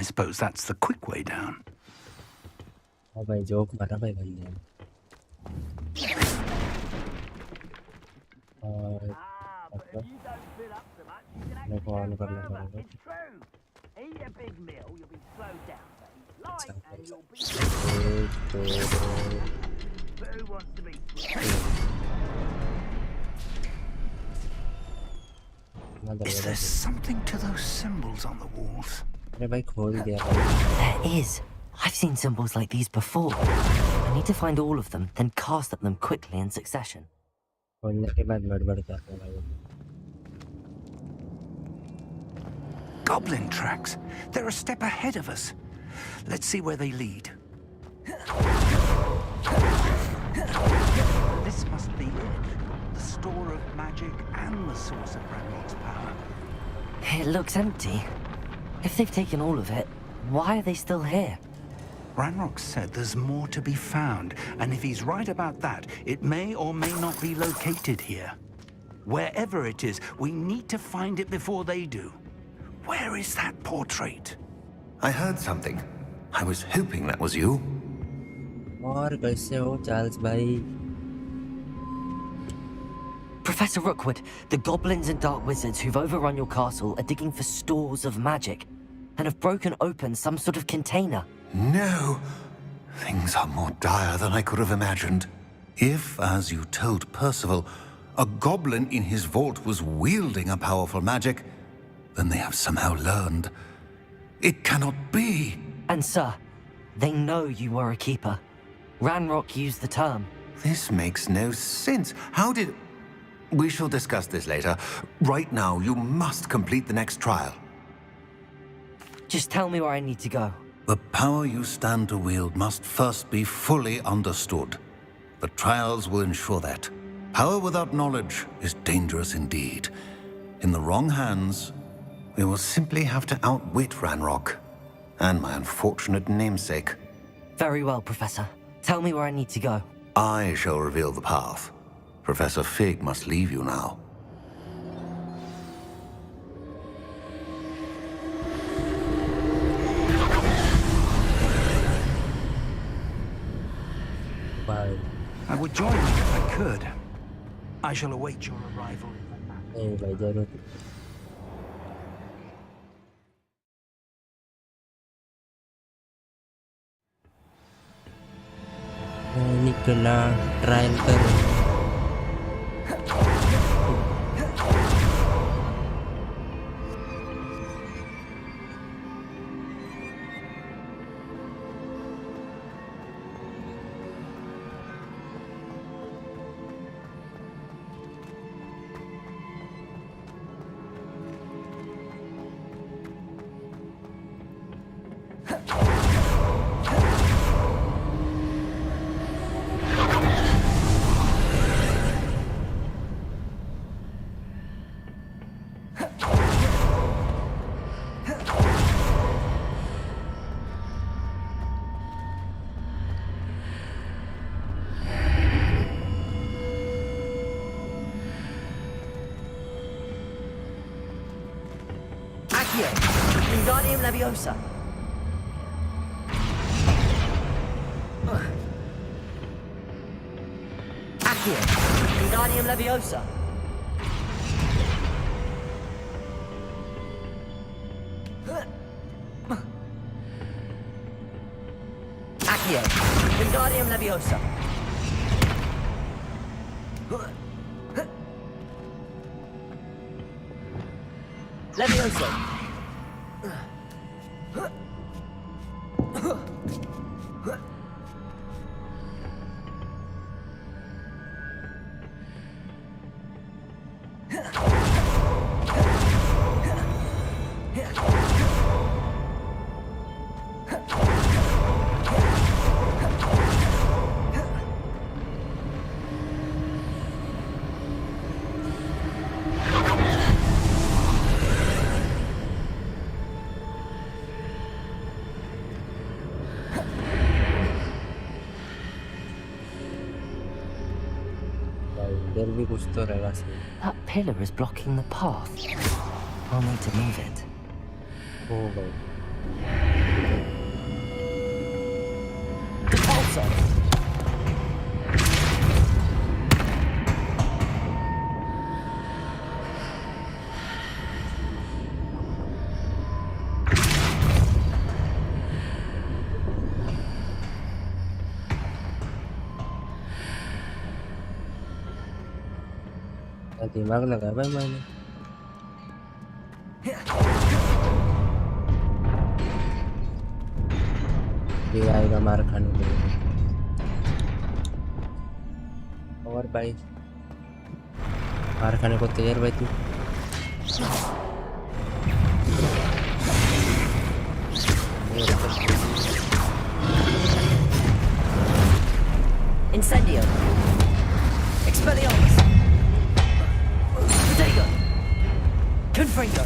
[SPEAKER 10] I suppose that's the quick way down.
[SPEAKER 3] हाँ भाई जोक मारा भाई बंदे ने। और मतलब मेरे को ऑन करना पड़ेगा।
[SPEAKER 6] Eat a big meal, you'll be slowed down, but eat light and you'll be... But who wants to be
[SPEAKER 10] Is there something to those symbols on the walls?
[SPEAKER 3] अरे भाई खोल दिया।
[SPEAKER 5] There is. I've seen symbols like these before. I need to find all of them, then cast at them quickly in succession.
[SPEAKER 3] खोलने के बाद गड़बड़ करते भाई।
[SPEAKER 10] Goblin tracks. They're a step ahead of us. Let's see where they lead. This must be it. The store of magic and the source of Ranrock's power.
[SPEAKER 5] It looks empty. If they've taken all of it, why are they still here?
[SPEAKER 10] Ranrock said there's more to be found, and if he's right about that, it may or may not be located here. Wherever it is, we need to find it before they do. Where is that portrait?
[SPEAKER 12] I heard something. I was hoping that was you.
[SPEAKER 3] और कैसे हो Charles भाई?
[SPEAKER 5] Professor Rookwood, the goblins and dark wizards who've overrun your castle are digging for stores of magic and have broken open some sort of container.
[SPEAKER 12] No! Things are more dire than I could have imagined. If, as you told Percival, a goblin in his vault was wielding a powerful magic, then they have somehow learned. It cannot be!
[SPEAKER 5] And sir, they know you were a keeper. Ranrock used the term.
[SPEAKER 12] This makes no sense. How did... We shall discuss this later. Right now, you must complete the next trial.
[SPEAKER 5] Just tell me where I need to go.
[SPEAKER 12] The power you stand to wield must first be fully understood. The trials will ensure that. Power without knowledge is dangerous indeed. In the wrong hands, we will simply have to outwit Ranrock and my unfortunate namesake.
[SPEAKER 5] Very well, Professor. Tell me where I need to go.
[SPEAKER 12] I shall reveal the path. Professor Fig must leave you now.
[SPEAKER 3] Bye.
[SPEAKER 10] I would join you if I could. I shall await your arrival.
[SPEAKER 3] नहीं भाई जरूर। निकला trial करो।
[SPEAKER 5] Wingardium Leviosa. Accio. Wingardium Leviosa. Accio. Wingardium Leviosa. Leviosa. That pillar is blocking the path. I'll need to move it.
[SPEAKER 3] Oh, दिमाग लगा भाई मैंने। ये आएगा मार खाने के लिए। और भाई मार खाने को तैयार भाई तू?
[SPEAKER 5] Incendio. Expelliarmus. Protego. Confringo.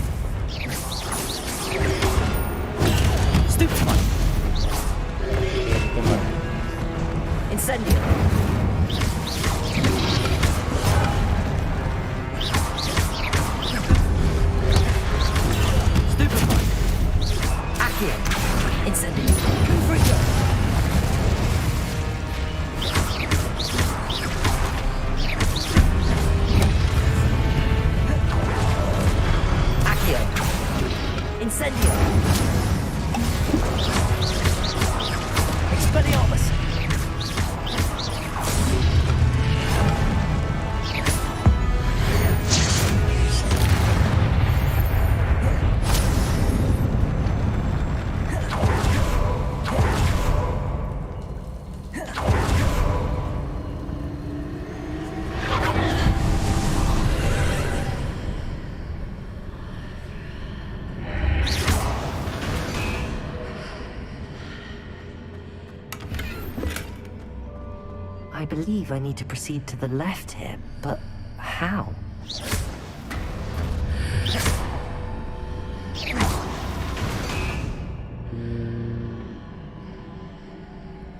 [SPEAKER 5] Stupefy. Incendio. Stupefy. Accio. Incendio. Confringo. Incendio. Expelliarmus. I believe I need to proceed to the left here, but how?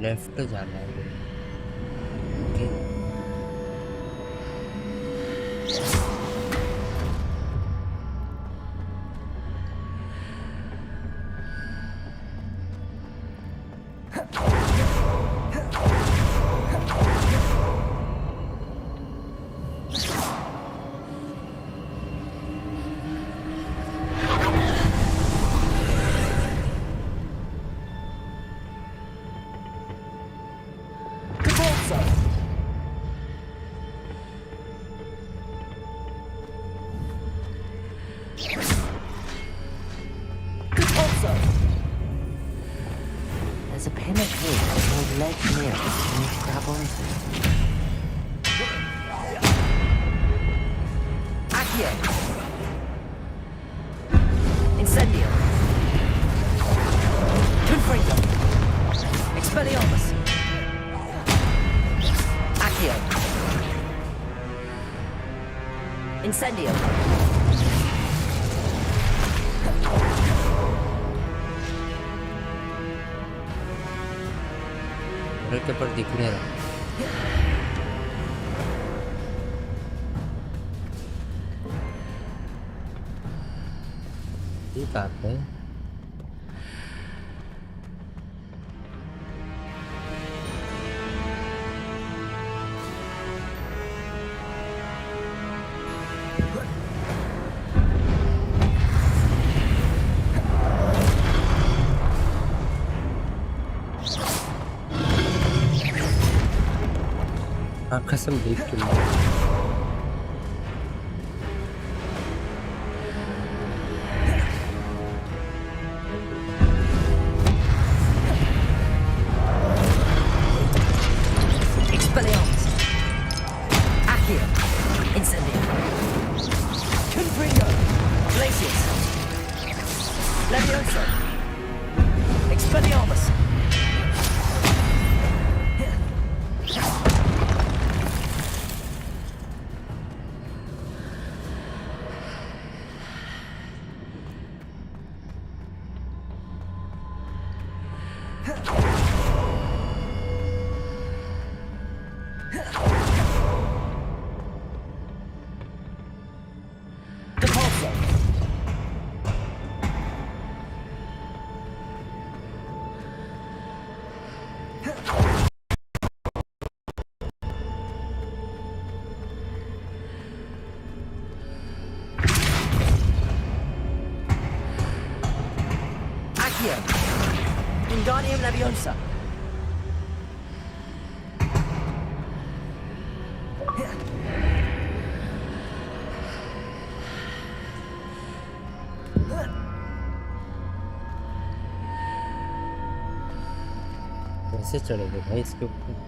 [SPEAKER 3] Left जाना है। Okay
[SPEAKER 5] There's a pinnock here with no ledge near it for me to grab onto. Accio. Incendio. Confringo. Expelliarmus. Accio. Incendio.
[SPEAKER 3] के पर दिख नहीं रहा। ये कहाँ पे है? कसम देख के
[SPEAKER 5] Expelliarmus. Accio. Incendio. Confringo. Glacius. Leviosa. Expelliarmus. Wingardium Leviosa.
[SPEAKER 3] कैसे चढ़ेंगे भाई इसके ऊपर?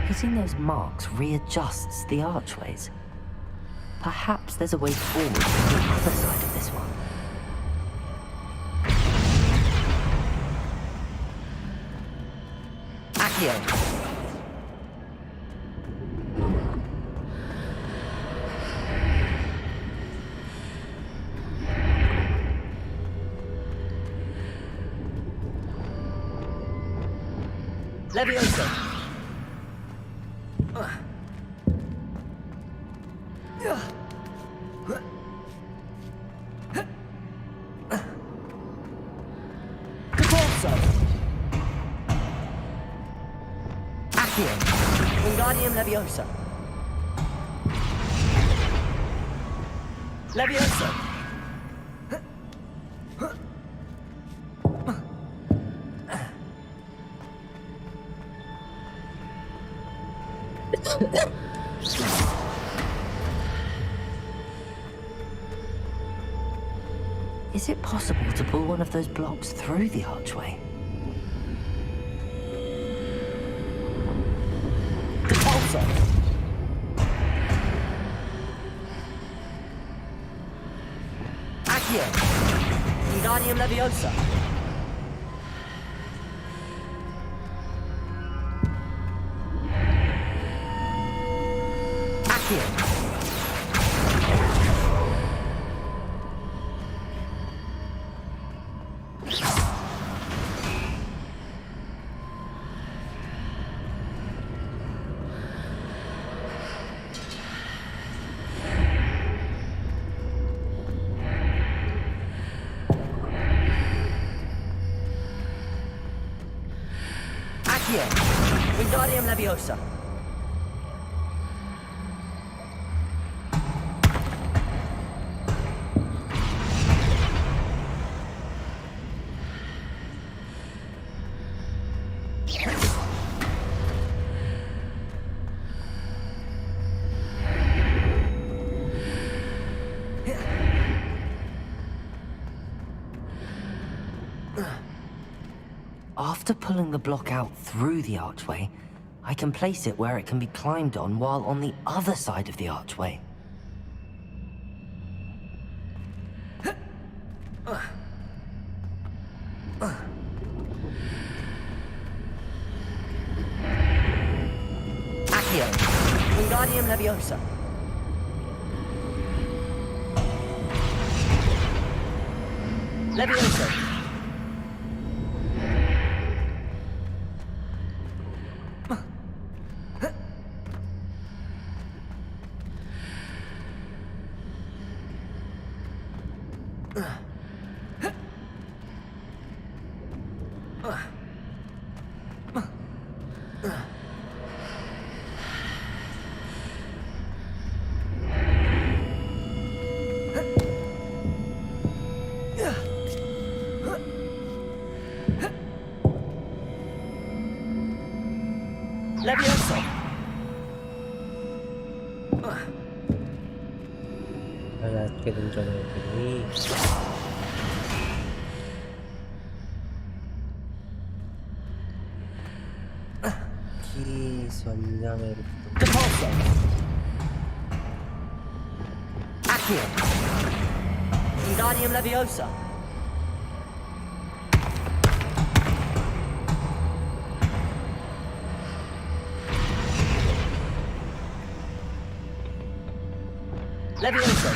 [SPEAKER 5] Hitting those marks readjusts the archways. Perhaps there's a way forward from the other side of this one. Accio! Leviosa! Accio! Wingardium Leviosa! Leviosa! Is it possible to pull one of those blocks through the archway? Repulsor! Accio! Wingardium Leviosa! Accio! Accio! Wingardium Leviosa! After pulling the block out through the archway, I can place it where it can be climbed on while on the other side of the archway. Accio! Wingardium Leviosa! Leviosa! Leviosa!
[SPEAKER 3] आज के दिन चढ़ेंगे कि समझा मेरे
[SPEAKER 5] Repulsor! Accio! Wingardium Leviosa! Leviosa!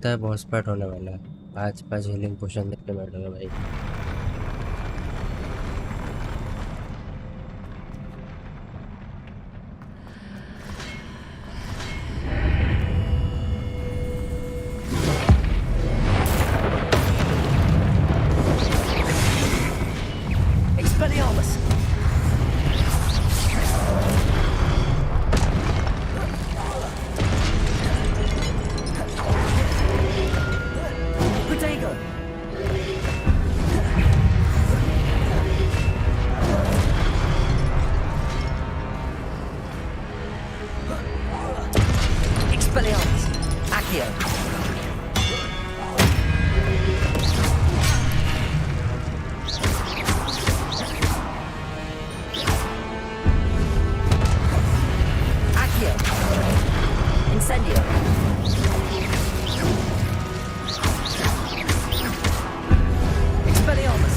[SPEAKER 3] लगता है boss fight होने वाला है। 5 हीलिंग पोशन देख के बैठूंगा भाई।
[SPEAKER 4] Expelliarmus! Protego! Expelliarmus! Accio! Accio! Incendio! Expelliarmus!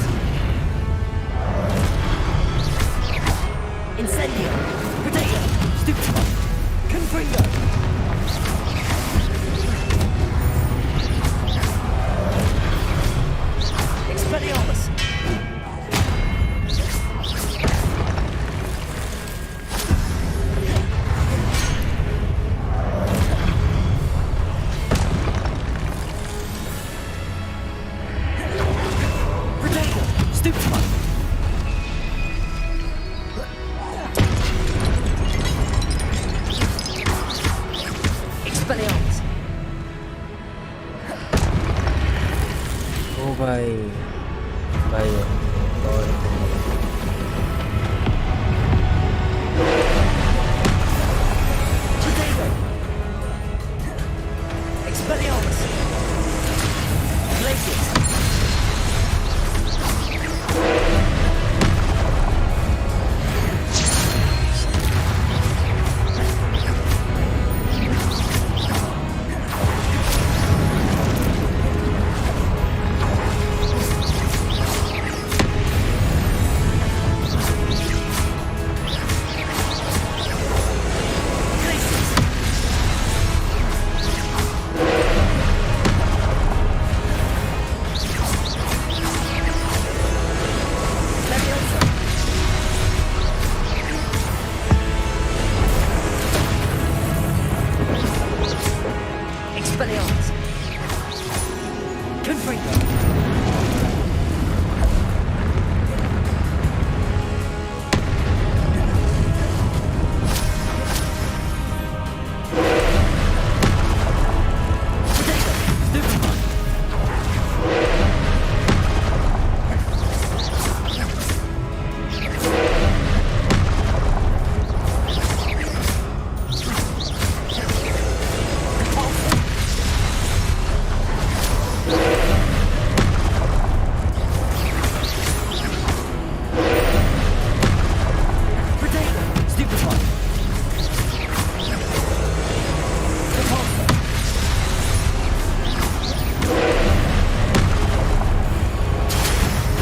[SPEAKER 4] Incendio! Protego! Stupefy! Confringo! Expelliarmus! Protego! Stupefy! Expelliarmus!
[SPEAKER 3] ओ भाई भाई और
[SPEAKER 4] Protego! Expelliarmus! Glacius! Leviosa! Expelliarmus! Confringo! Protego! Stupefy! Protego! Stupefy! Repulsor!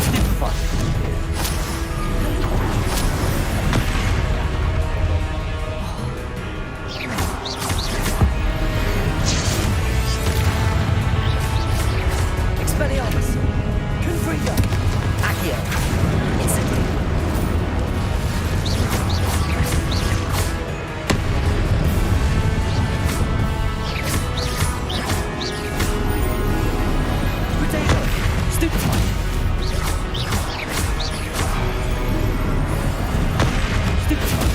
[SPEAKER 4] Stupefy! Expelliarmus! Confringo! Accio! Incendio! Protego! Stupefy! Stupefy!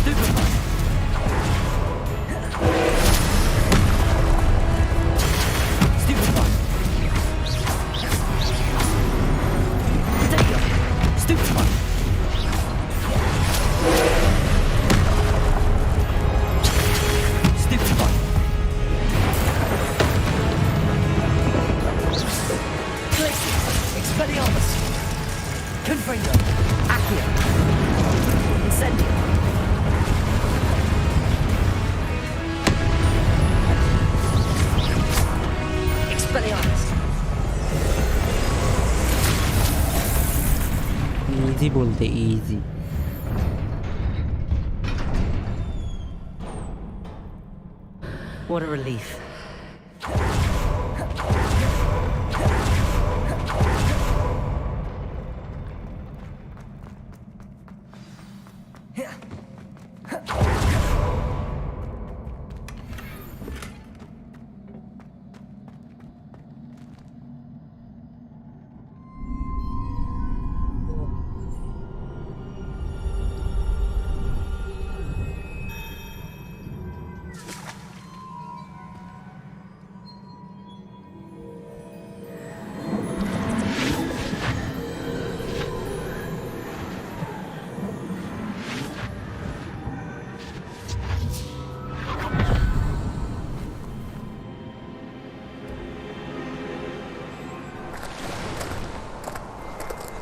[SPEAKER 4] Stupefy! Stupefy! Protego! Stupefy! Stupefy! Glacius! Expelliarmus! Confringo! Accio! Incendio! Expelliarmus!
[SPEAKER 3] Easy बोलते easy.
[SPEAKER 5] What a relief.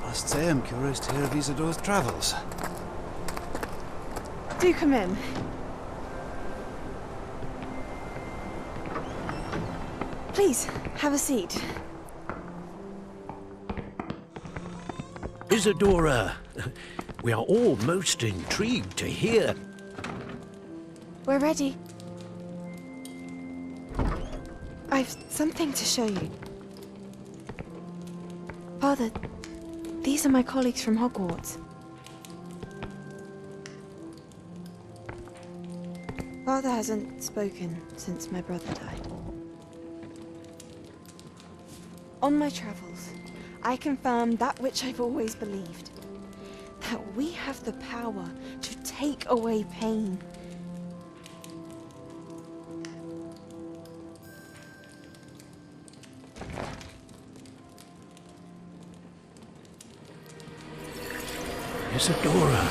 [SPEAKER 2] I must say I'm curious to hear of Isadore's travels.
[SPEAKER 15] Do come in. Please, have a seat.
[SPEAKER 11] Isadora, we are all most intrigued to hear.
[SPEAKER 15] We're ready. I've something to show you. Father, these are my colleagues from Hogwarts. Father hasn't spoken since my brother died. On my travels, I confirmed that which I've always believed. That we have the power to take away pain.
[SPEAKER 11] Isadora.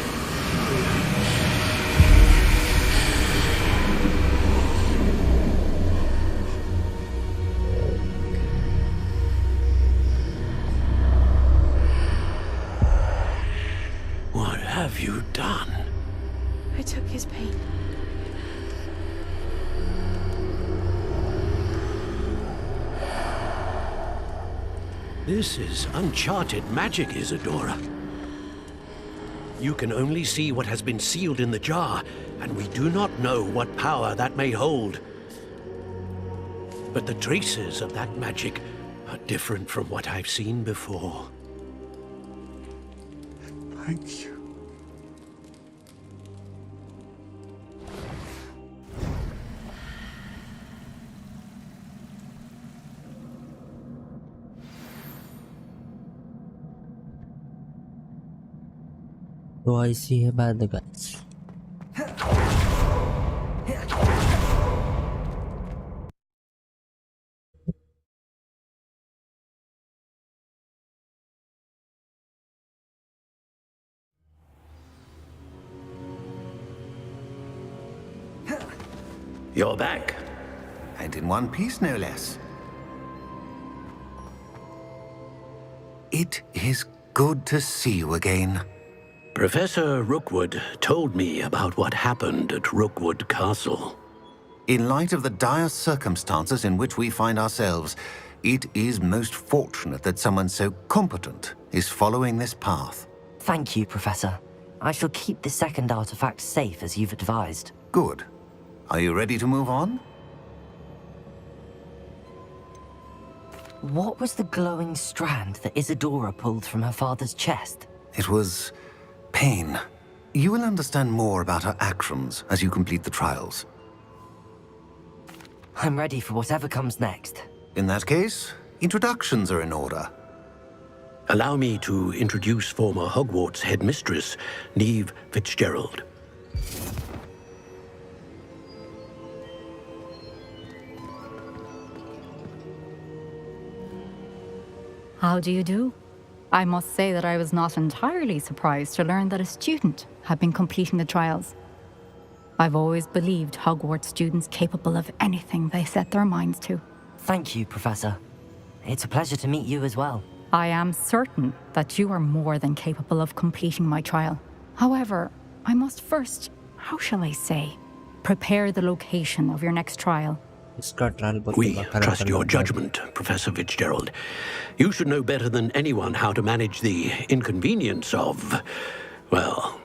[SPEAKER 11] What have you done?
[SPEAKER 15] I took his pain.
[SPEAKER 11] This is uncharted magic, Isadora. You can only see what has been sealed in the jar, and we do not know what power that may hold. But the traces of that magic are different from what I've seen before.
[SPEAKER 2] Thank you.
[SPEAKER 3] तो ऐसी है बात guys.
[SPEAKER 12] You're back. And in one piece, no less. It is good to see you again.
[SPEAKER 11] Professor Rookwood told me about what happened at Rookwood Castle.
[SPEAKER 12] In light of the dire circumstances in which we find ourselves, it is most fortunate that someone so competent is following this path.
[SPEAKER 5] Thank you, Professor. I shall keep the second artifact safe as you've advised.
[SPEAKER 12] Good. Are you ready to move on?
[SPEAKER 5] What was the glowing strand that Isadora pulled from her father's chest?
[SPEAKER 12] It was pain. You will understand more about her actions as you complete the trials.
[SPEAKER 5] I'm ready for whatever comes next.
[SPEAKER 12] In that case, introductions are in order.
[SPEAKER 11] Allow me to introduce former Hogwarts headmistress, Neve Fitzgerald.
[SPEAKER 6] How do you do? I must say that I was not entirely surprised to learn that a student had been completing the trials. I've always believed Hogwarts students capable of anything they set their minds to.
[SPEAKER 5] Thank you, Professor. It's a pleasure to meet you as well.
[SPEAKER 6] I am certain that you are more than capable of completing my trial. However, I must first, how shall I say, prepare the location of your next trial.
[SPEAKER 11] We trust your judgment, Professor Fitzgerald. You should know better than anyone how to manage the inconvenience of, well...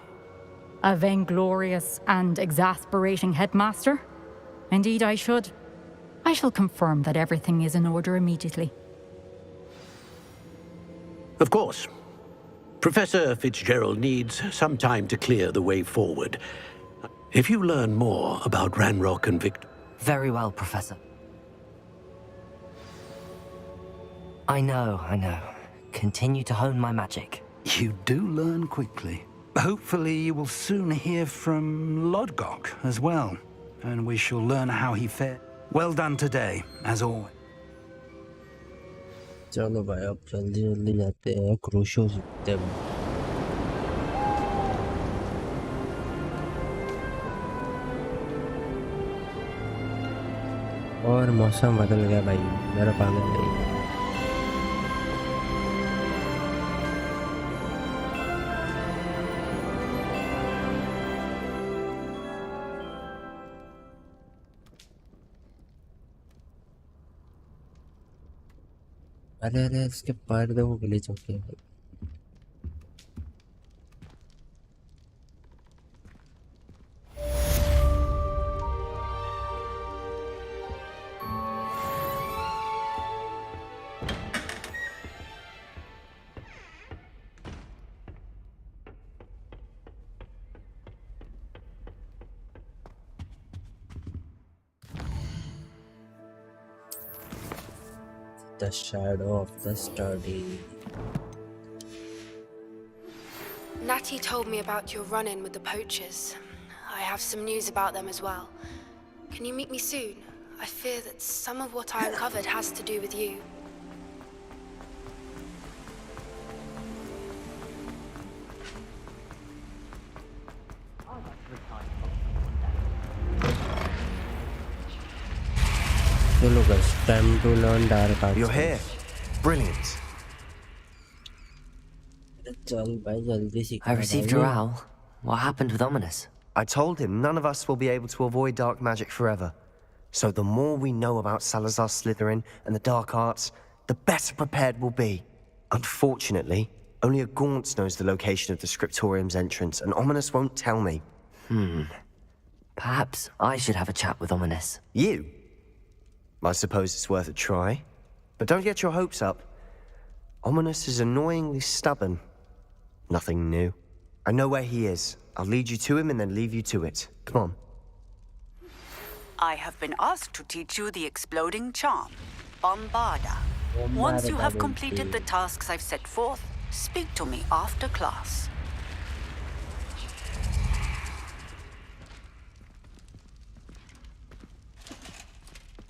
[SPEAKER 6] A vainglorious and exasperating headmaster? Indeed I should. I shall confirm that everything is in order immediately.
[SPEAKER 11] Of course. Professor Fitzgerald needs some time to clear the way forward. If you learn more about Ranrock and Victor...
[SPEAKER 5] Very well, Professor. I know. Continue to hone my magic.
[SPEAKER 10] You do learn quickly. Hopefully you will soon hear from Lodgok as well, and we shall learn how he fared. Well done today, as always.
[SPEAKER 3] चलो भाई अब जल्दी जल्दी जाते हैं क्रूशो सीखते हैं और मौसम बदल गया भाई मेरा पागल नहीं अरे अरे इसके पैर देखो ग्लिच हो गया भाई The shadow of the study.
[SPEAKER 16] Natty told me about your run-in with the poachers. I have some news about them as well. Can you meet me soon? I fear that some of what I uncovered has to do with you.
[SPEAKER 3] So look guys, time to learn dark arts.
[SPEAKER 13] You're here. Brilliant.
[SPEAKER 5] I received your owl. What happened with Ominous?
[SPEAKER 13] I told him none of us will be able to avoid dark magic forever. So the more we know about Salazar Slytherin and the dark arts, the better prepared we'll be. Unfortunately, only a Gaunt knows the location of the Scriptorium's entrance, and Ominous won't tell me.
[SPEAKER 5] Perhaps I should have a chat with Ominous.
[SPEAKER 13] You? I suppose it's worth a try. But don't get your hopes up. Ominous is annoyingly stubborn. Nothing new. I know where he is. I'll lead you to him and then leave you to it. Come on.
[SPEAKER 17] I have been asked to teach you the exploding charm, Bombarda. Once you have completed the tasks I've set forth, speak to me after class.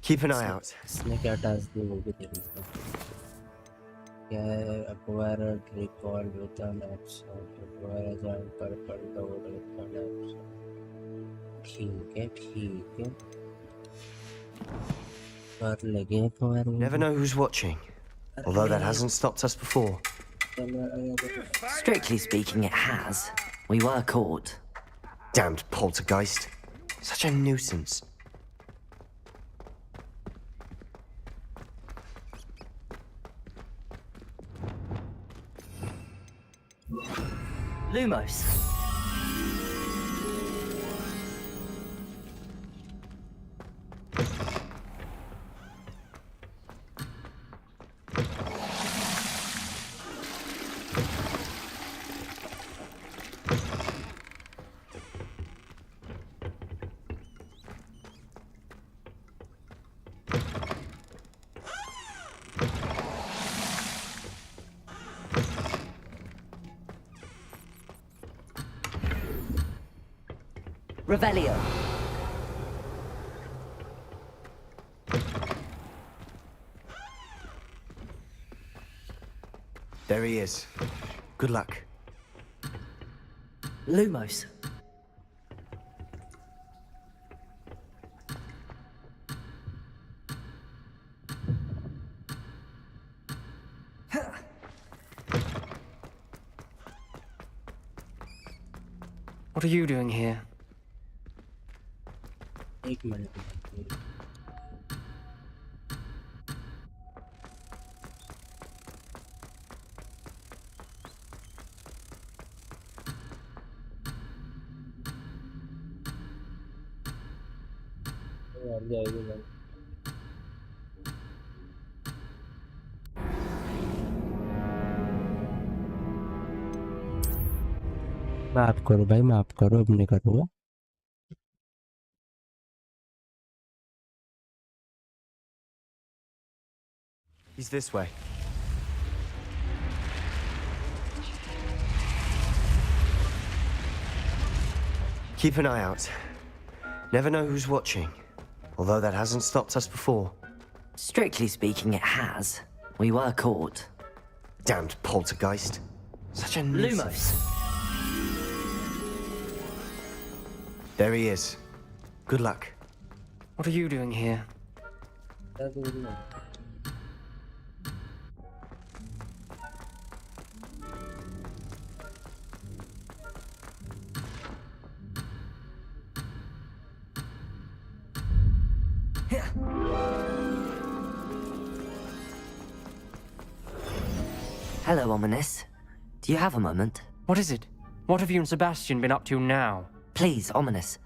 [SPEAKER 13] Keep an eye out.
[SPEAKER 3] इसने क्या task दी वो भी देख लीजिए क्या है acquire recall with an action acquire a giant purple dot with an action ठीक है कर लगे acquire
[SPEAKER 13] Never know who's watching. Although that hasn't stopped us before.
[SPEAKER 5] Strictly speaking, it has. We were caught.
[SPEAKER 13] Damned poltergeist. Such a nuisance.
[SPEAKER 5] Lumos. Revelio.
[SPEAKER 13] There he is. Good luck.
[SPEAKER 5] Lumos.
[SPEAKER 18] What are you doing here?
[SPEAKER 3] एक minute माफ करो भाई, माफ करो, अब नहीं करूँगा।
[SPEAKER 13] He's this way. Keep an eye out. Never know who's watching. Although that hasn't stopped us before.
[SPEAKER 5] Strictly speaking, it has. We were caught.
[SPEAKER 13] Damned poltergeist. Such a nuisance.
[SPEAKER 5] Lumos!
[SPEAKER 13] There he is. Good luck.
[SPEAKER 18] What are you doing here?
[SPEAKER 5] Hello, Ominous. Do you have a moment?
[SPEAKER 18] What is it? What have you and Sebastian been up to now?
[SPEAKER 5] Please, Ominous.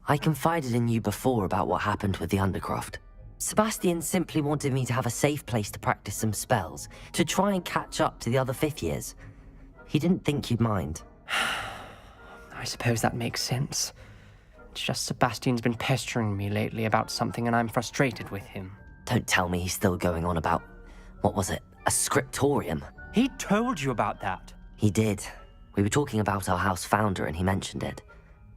[SPEAKER 5] I confided in you before about what happened with the Undercroft. Sebastian simply wanted me to have a safe place to practice some spells, to try and catch up to the other fifth years. He didn't think you'd mind.
[SPEAKER 18] I suppose that makes sense. It's just Sebastian's been pestering me lately about something and I'm frustrated with him.
[SPEAKER 5] Don't tell me he's still going on about, what was it, a scriptorium?
[SPEAKER 18] He told you about that?
[SPEAKER 5] He did. We were talking about our house founder and he mentioned it.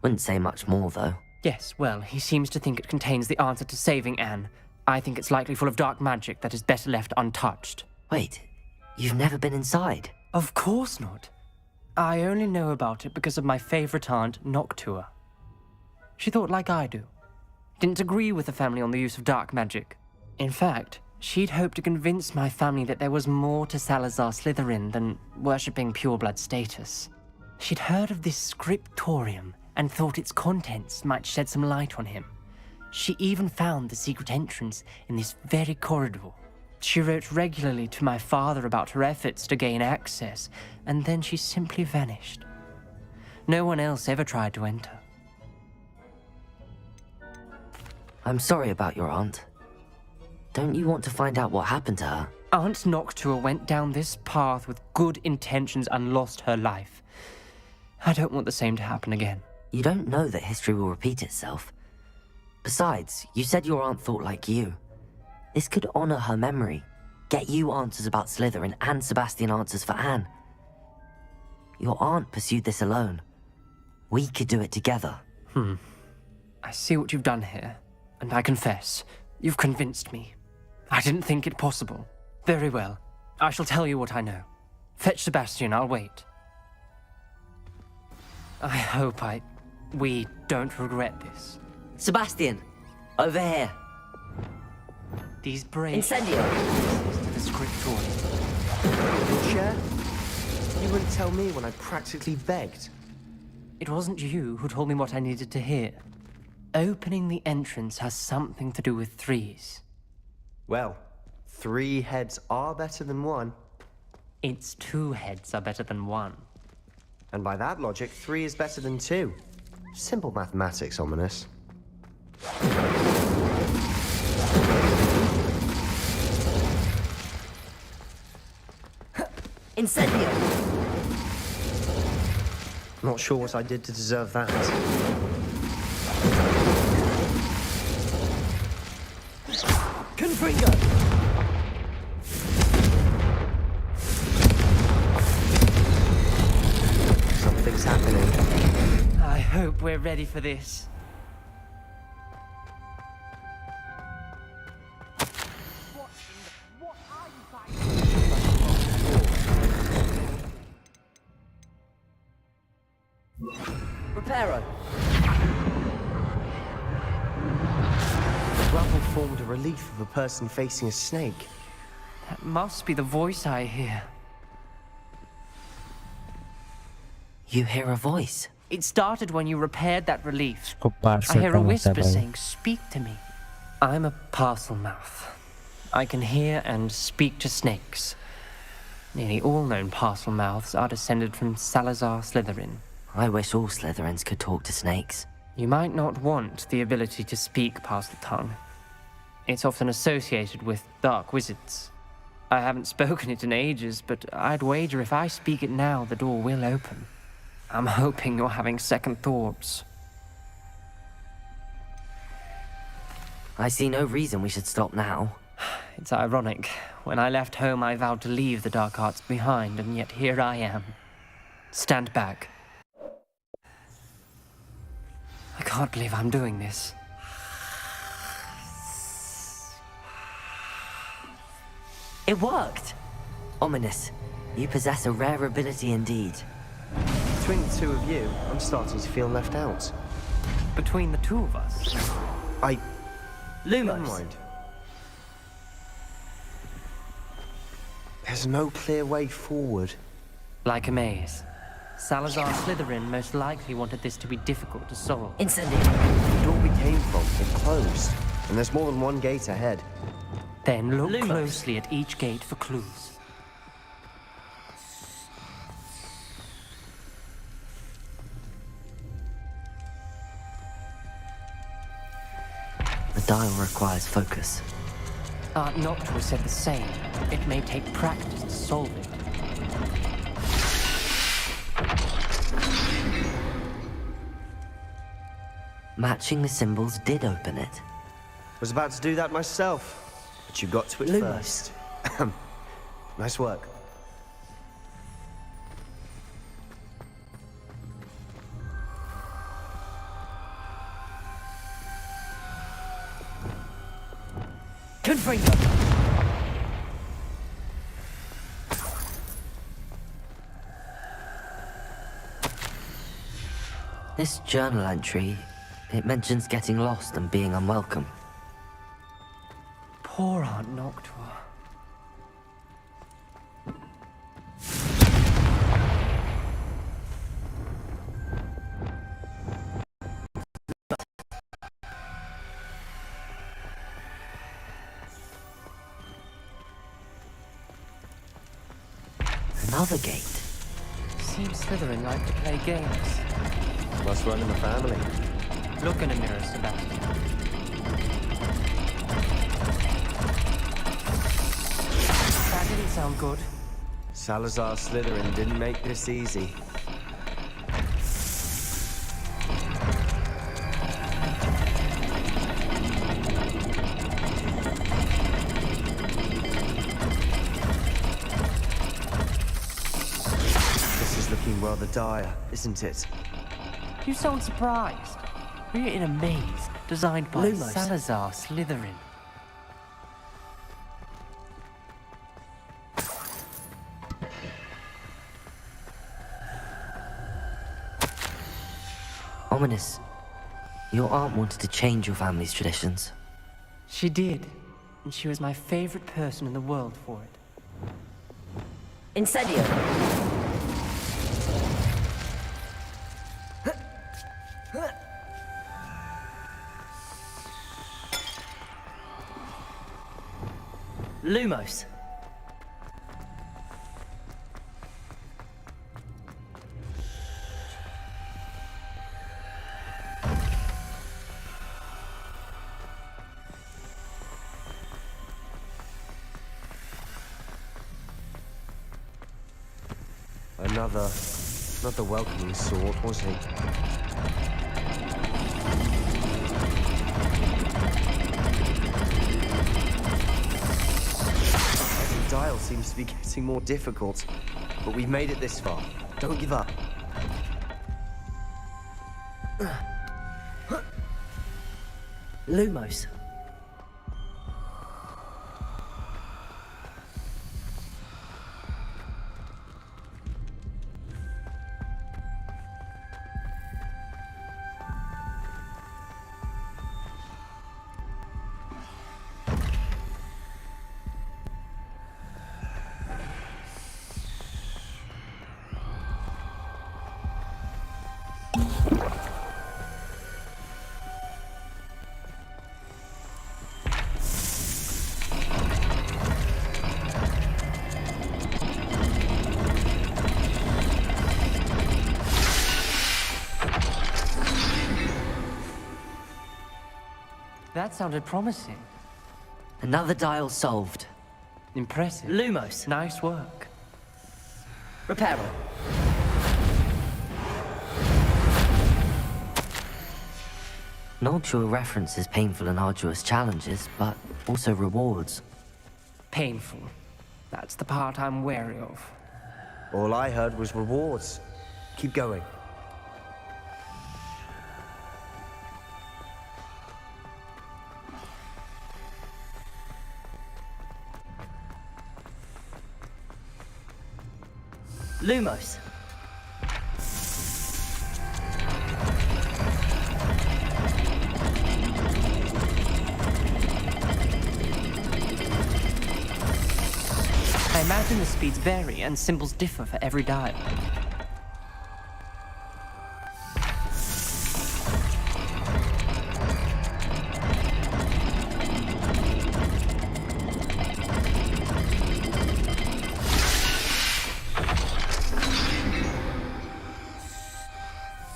[SPEAKER 5] Wouldn't say much more, though.
[SPEAKER 18] Yes, well, he seems to think it contains the answer to saving Anne. I think it's likely full of dark magic that is better left untouched.
[SPEAKER 5] Wait, you've never been inside?
[SPEAKER 18] Of course not. I only know about it because of my favorite aunt, Noctua. She thought like I do. Didn't agree with the family on the use of dark magic. In fact, she'd hoped to convince my family that there was more to Salazar Slytherin than worshipping pureblood status. She'd heard of this scriptorium and thought its contents might shed some light on him. She even found the secret entrance in this very corridor. She wrote regularly to my father about her efforts to gain access, and then she simply vanished. No one else ever tried to enter.
[SPEAKER 5] I'm sorry about your aunt. Don't you want to find out what happened to her?
[SPEAKER 18] Aunt Noctua went down this path with good intentions and lost her life. I don't want the same to happen again.
[SPEAKER 5] You don't know that history will repeat itself. Besides, you said your aunt thought like you. This could honor her memory, get you answers about Slytherin and Sebastian answers for Anne. Your aunt pursued this alone. We could do it together.
[SPEAKER 18] I see what you've done here, and I confess, you've convinced me. I didn't think it possible. Very well. I shall tell you what I know. Fetch Sebastian, I'll wait. I hope we don't regret this.
[SPEAKER 5] Sebastian! Over here!
[SPEAKER 18] These brave...
[SPEAKER 5] Incendio!
[SPEAKER 18] To the scriptorium.
[SPEAKER 13] Chair? You wouldn't tell me when I practically begged.
[SPEAKER 18] It wasn't you who told me what I needed to hear. Opening the entrance has something to do with threes.
[SPEAKER 13] Well, 3 heads are better than 1.
[SPEAKER 18] It's 2 heads are better than 1.
[SPEAKER 13] And by that logic, 3 is better than 2. Simple mathematics, Ominous.
[SPEAKER 5] Incendio!
[SPEAKER 13] Not sure what I did to deserve that.
[SPEAKER 5] Confringo!
[SPEAKER 13] Something's happening.
[SPEAKER 18] I hope we're ready for this.
[SPEAKER 5] Reparo!
[SPEAKER 13] The rubble formed a relief of a person facing a snake.
[SPEAKER 18] That must be the voice I hear.
[SPEAKER 5] You hear a voice?
[SPEAKER 18] It started when you repaired that relief.
[SPEAKER 3] I
[SPEAKER 18] I hear a whisper saying, "Speak to me." I'm a parcel mouth. I can hear and speak to snakes. Nearly all known parcel mouths are descended from Salazar Slytherin.
[SPEAKER 5] I wish all Slytherins could talk to snakes.
[SPEAKER 18] You might not want the ability to speak parcel tongue. It's often associated with dark wizards. I haven't spoken it in ages, but I'd wager if I speak it now, the door will open. I'm hoping you're having second thoughts.
[SPEAKER 5] I see no reason we should stop now.
[SPEAKER 18] It's ironic. When I left home, I vowed to leave the dark arts behind, and yet here I am. Stand back. I can't believe I'm doing this.
[SPEAKER 5] It worked! Ominous. You possess a rare ability indeed.
[SPEAKER 13] Between the two of you, I'm starting to feel left out.
[SPEAKER 18] Between the two of us?
[SPEAKER 5] Lumos.
[SPEAKER 13] Never mind. There's no clear way forward.
[SPEAKER 18] Like a maze. Salazar Slytherin most likely wanted this to be difficult to solve.
[SPEAKER 5] Incendiary.
[SPEAKER 13] The door we came from is closed, and there's more than one gate ahead.
[SPEAKER 18] Then look
[SPEAKER 5] Lumos.
[SPEAKER 18] closely at each gate for clues.
[SPEAKER 5] The dial requires focus.
[SPEAKER 18] Aunt Noctua said the same. It may take practice to solve it.
[SPEAKER 5] Matching the symbols did open it.
[SPEAKER 13] Was about to do that myself, but you got to it
[SPEAKER 5] Lumos.
[SPEAKER 13] first. Nice work.
[SPEAKER 5] Confringo! This journal entry, it mentions getting lost and being unwelcome.
[SPEAKER 18] Poor Aunt Noctua.
[SPEAKER 5] Another gate.
[SPEAKER 18] Seems Slytherin like to play games.
[SPEAKER 13] Must run in the family.
[SPEAKER 18] Look in a mirror, Sebastian. That didn't sound good.
[SPEAKER 13] Salazar Slytherin didn't make this easy. This is looking rather dire, isn't it?
[SPEAKER 18] You sound surprised. We're in a maze designed by
[SPEAKER 5] Lumos.
[SPEAKER 18] Salazar Slytherin.
[SPEAKER 5] Ominous. Your aunt wanted to change your family's traditions.
[SPEAKER 18] She did, and she was my favorite person in the world for it.
[SPEAKER 5] Incendio! Lumos.
[SPEAKER 13] Another welcoming sort, was he? The dial seems to be getting more difficult, but we've made it this far. Don't give up.
[SPEAKER 5] Lumos.
[SPEAKER 18] That sounded promising.
[SPEAKER 5] Another dial solved.
[SPEAKER 18] Impressive.
[SPEAKER 5] Lumos.
[SPEAKER 18] Nice work.
[SPEAKER 5] Reparo. Noctua references painful and arduous challenges, but also rewards.
[SPEAKER 18] Painful. That's the part I'm wary of.
[SPEAKER 13] All I heard was rewards. Keep going.
[SPEAKER 5] Lumos.
[SPEAKER 18] I imagine the speeds vary and symbols differ for every dial.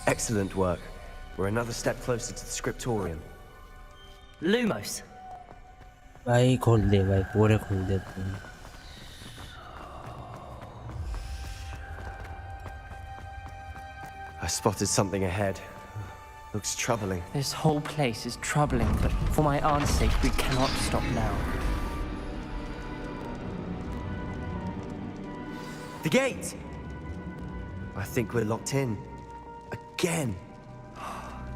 [SPEAKER 13] Excellent work. We're another step closer to the scriptorium.
[SPEAKER 5] Lumos.
[SPEAKER 3] भाई खोल दे भाई, पूरे खोल दे तुम।
[SPEAKER 13] I spotted something ahead. Looks troubling.
[SPEAKER 18] This whole place is troubling, but for my aunt's sake, we cannot stop now.
[SPEAKER 13] The gate! I think we're locked in. Again.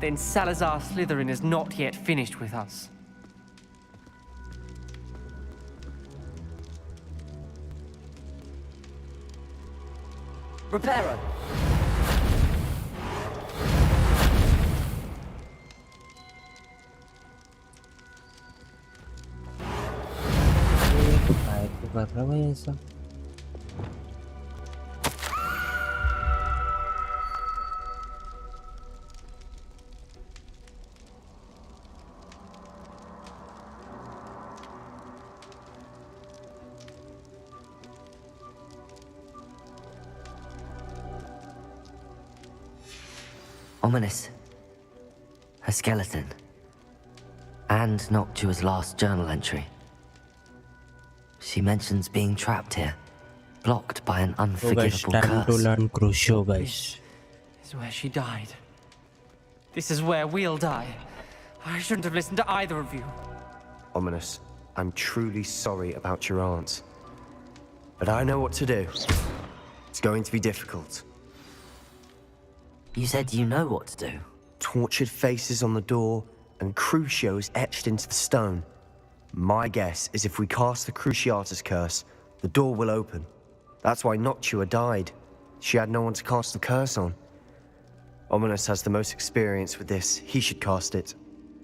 [SPEAKER 18] Then Salazar Slytherin is not yet finished with us.
[SPEAKER 5] Reparo.
[SPEAKER 3] कर रहा भाई ऐसा।
[SPEAKER 5] Ominous. A skeleton. And Noctua's last journal entry. She mentions being trapped here, blocked by an unforgivable
[SPEAKER 3] time to
[SPEAKER 5] curse.
[SPEAKER 3] learn Crucio, guys.
[SPEAKER 18] This is where she died. This is where we'll die. I shouldn't have listened to either of you.
[SPEAKER 13] Ominous, I'm truly sorry about your aunt. But I know what to do. It's going to be difficult.
[SPEAKER 5] You said you know what to do.
[SPEAKER 13] Tortured faces on the door and Crucios etched into the stone. My guess is if we cast the Cruciatus curse, the door will open. That's why Noctua died. She had no one to cast the curse on. Ominous has the most experience with this. He should cast it.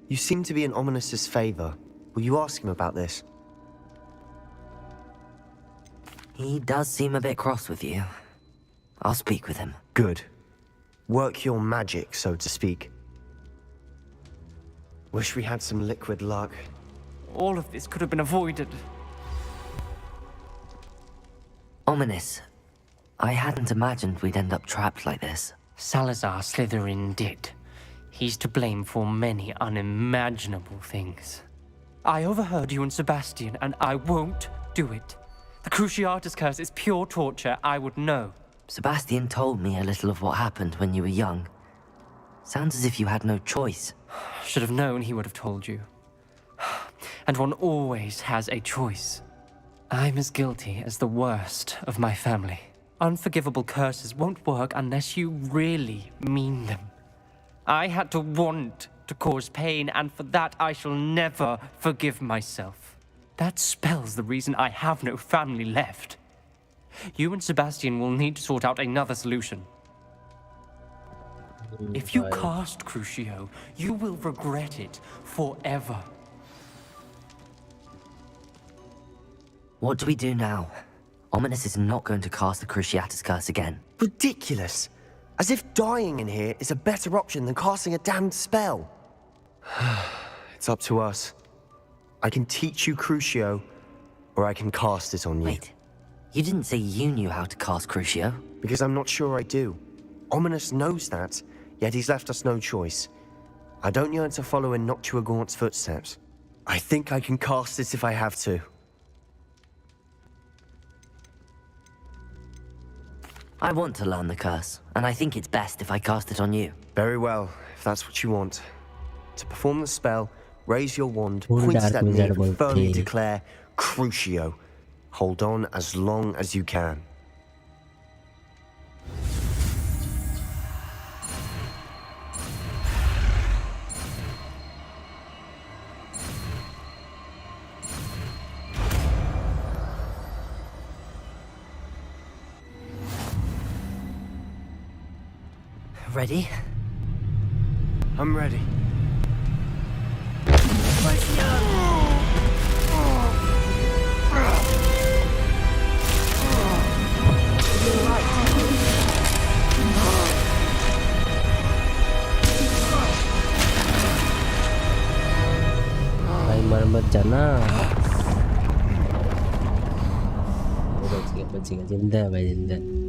[SPEAKER 13] You seem to be in Ominous's favor. Will you ask him about this?
[SPEAKER 5] He does seem a bit cross with you. I'll speak with him.
[SPEAKER 13] Good. Work your magic, so to speak. Wish we had some liquid luck.
[SPEAKER 18] All of this could have been avoided.
[SPEAKER 5] Ominous. I hadn't imagined we'd end up trapped like this.
[SPEAKER 18] Salazar Slytherin did. He's to blame for many unimaginable things. I overheard you and Sebastian, and I won't do it. The Cruciatus curse is pure torture. I would know.
[SPEAKER 5] Sebastian told me a little of what happened when you were young. Sounds as if you had no choice.
[SPEAKER 18] Should have known he would have told you. And one always has a choice. I'm as guilty as the worst of my family. Unforgivable curses won't work unless you really mean them. I had to want to cause pain, and for that I shall never forgive myself. That spells the reason I have no family left. You and Sebastian will need to sort out another solution. If you cast Crucio, you will regret it forever.
[SPEAKER 5] What do we do now? Ominous is not going to cast the Cruciatus curse again.
[SPEAKER 13] Ridiculous. As if dying in here is a better option than casting a damned spell. It's up to us. I can teach you Crucio, or I can cast it on you.
[SPEAKER 5] Wait. You didn't say you knew how to cast Crucio.
[SPEAKER 13] Because I'm not sure I do. Ominous knows that, yet he's left us no choice. I don't yearn to follow in Noctua Gaunt's footsteps. I think I can cast it if I have to.
[SPEAKER 5] I want to learn the curse, and I think it's best if I cast it on you.
[SPEAKER 13] Very well, if that's what you want. To perform the spell, raise your wand,
[SPEAKER 3] Full
[SPEAKER 13] point it
[SPEAKER 3] dark
[SPEAKER 13] at me,
[SPEAKER 3] wizard
[SPEAKER 13] and firmly
[SPEAKER 3] बोलते।
[SPEAKER 13] declare Crucio. Hold on as long as you can.
[SPEAKER 5] Ready?
[SPEAKER 13] I'm ready.
[SPEAKER 3] भाई मर मत जाना। वो बच गया जिंदा है भाई, जिंदा है।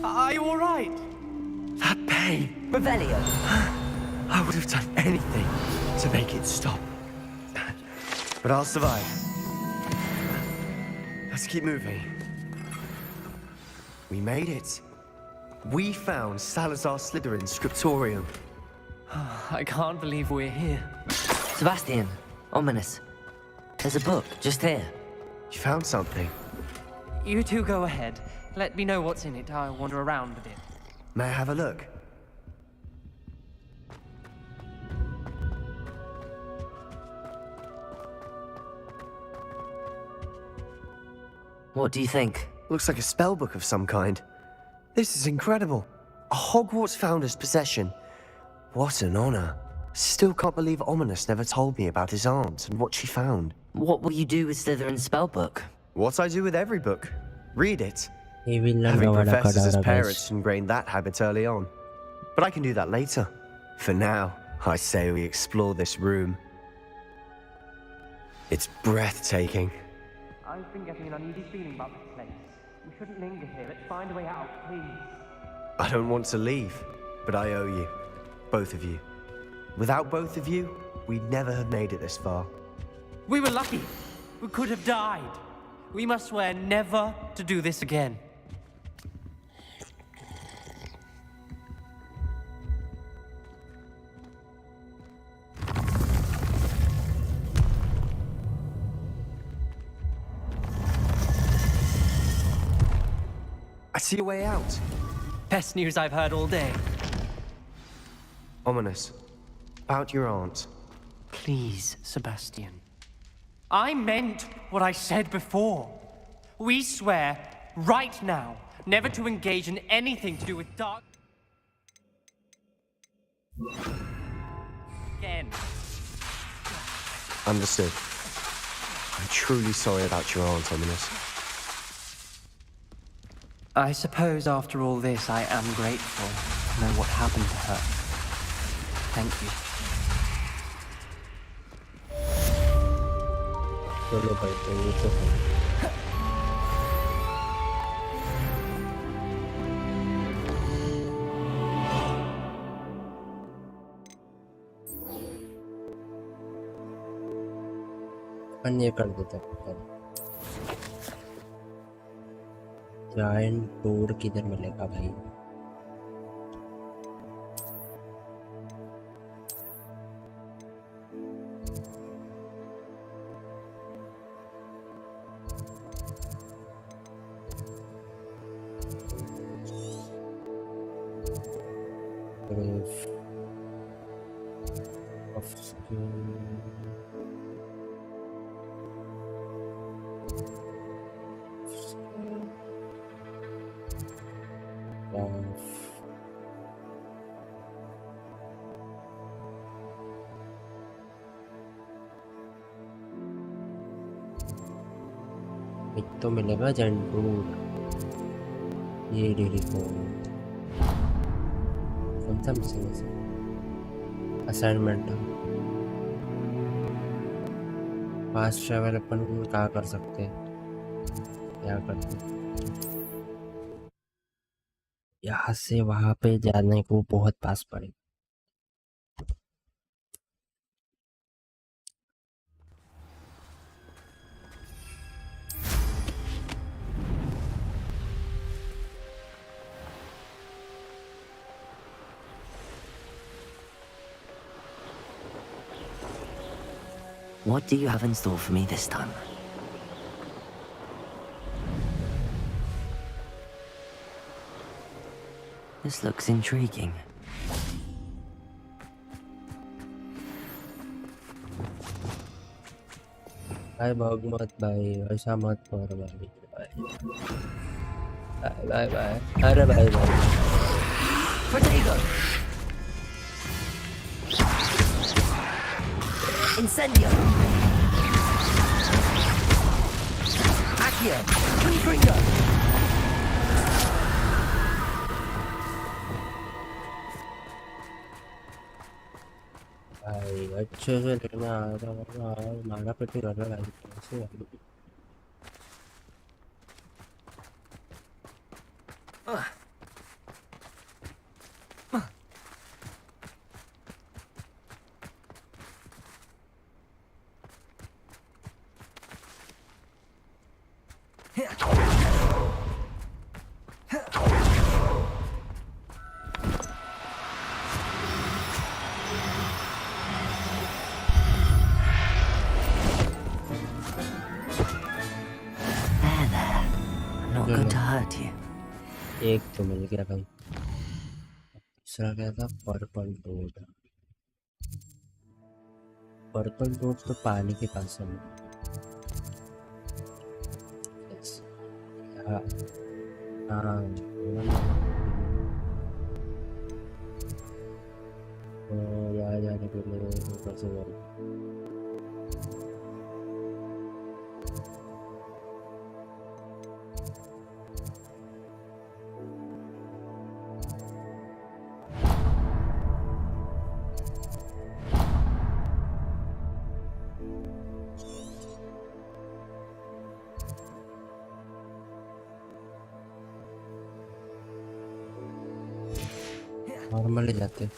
[SPEAKER 13] Are you alright? That pain.
[SPEAKER 5] Revelio.
[SPEAKER 13] I would have done anything to make it stop. But I'll survive. Let's keep moving. We made it. We found Salazar Slytherin's scriptorium.
[SPEAKER 18] I can't believe we're here.
[SPEAKER 5] Sebastian, ominous. There's a book just here.
[SPEAKER 13] You found something.
[SPEAKER 18] You two go ahead. Let me know what's in it. I'll wander around a bit.
[SPEAKER 13] May I have a look?
[SPEAKER 5] What do you think?
[SPEAKER 13] Looks like a spellbook of some kind. This is incredible. A Hogwarts founder's possession. What an honor. Still can't believe Ominous never told me about his aunt and what she found.
[SPEAKER 5] What will you do with Slytherin's spellbook?
[SPEAKER 13] What I do with every book. Read it.
[SPEAKER 3] He will learn
[SPEAKER 13] Having
[SPEAKER 3] about
[SPEAKER 13] professors as
[SPEAKER 3] Kadara,
[SPEAKER 13] parents
[SPEAKER 3] guys.
[SPEAKER 13] ingrained that habit early on. But I can do that later. For now, I say we explore this room. It's breathtaking.
[SPEAKER 18] I've been getting an uneasy feeling about this place. We shouldn't linger here. Let's find a way out, please.
[SPEAKER 13] I don't want to leave, but I owe you. Both of you. Without both of you, we'd never have made it this far.
[SPEAKER 18] We were lucky. We could have died. We must swear never to do this again.
[SPEAKER 13] I see a way out.
[SPEAKER 18] Best news I've heard all day.
[SPEAKER 13] Ominous. About your aunt.
[SPEAKER 18] Please, Sebastian. I meant what I said before. We swear, right now, never to engage in anything to do with dark... Again.
[SPEAKER 13] Understood. I'm truly sorry about your aunt, Ominous.
[SPEAKER 18] I suppose after all this, I am grateful to know what happened to her. Thank you.
[SPEAKER 3] चलो भाई तो ये तो है। अपन ये कर देते हैं। जायंट टूर किधर मिलेगा भाई? एक तो मिलेगा जंटूर, ये डेली को कौन सा मिसिंग है? असाइनमेंट फास्ट ट्रैवल अपन क्या कर सकते हैं? क्या करते हैं? यहाँ से वहां पे जाने को बहुत पास पड़ेगा।
[SPEAKER 5] What do you have in store for me this time? This looks intriguing.
[SPEAKER 3] भाई भाग मत भाई, ऐसा मत कर भाई। बाय बाय बाय, अरे bye bye.
[SPEAKER 5] Potato! Incendio! Accio! Confringo!
[SPEAKER 3] भाई अच्छे से लेना आ रहा है, मारा पिटी कर रहा है कैसे भाई?
[SPEAKER 5] Not going to hurt you.
[SPEAKER 3] एक तो मिल गया भाई, दूसरा क्या था? Purple door. पर्पल डोर तो पानी के पास है। हाँ हाँ, याद आने के लिए ऊपर से नॉर्मली जाते।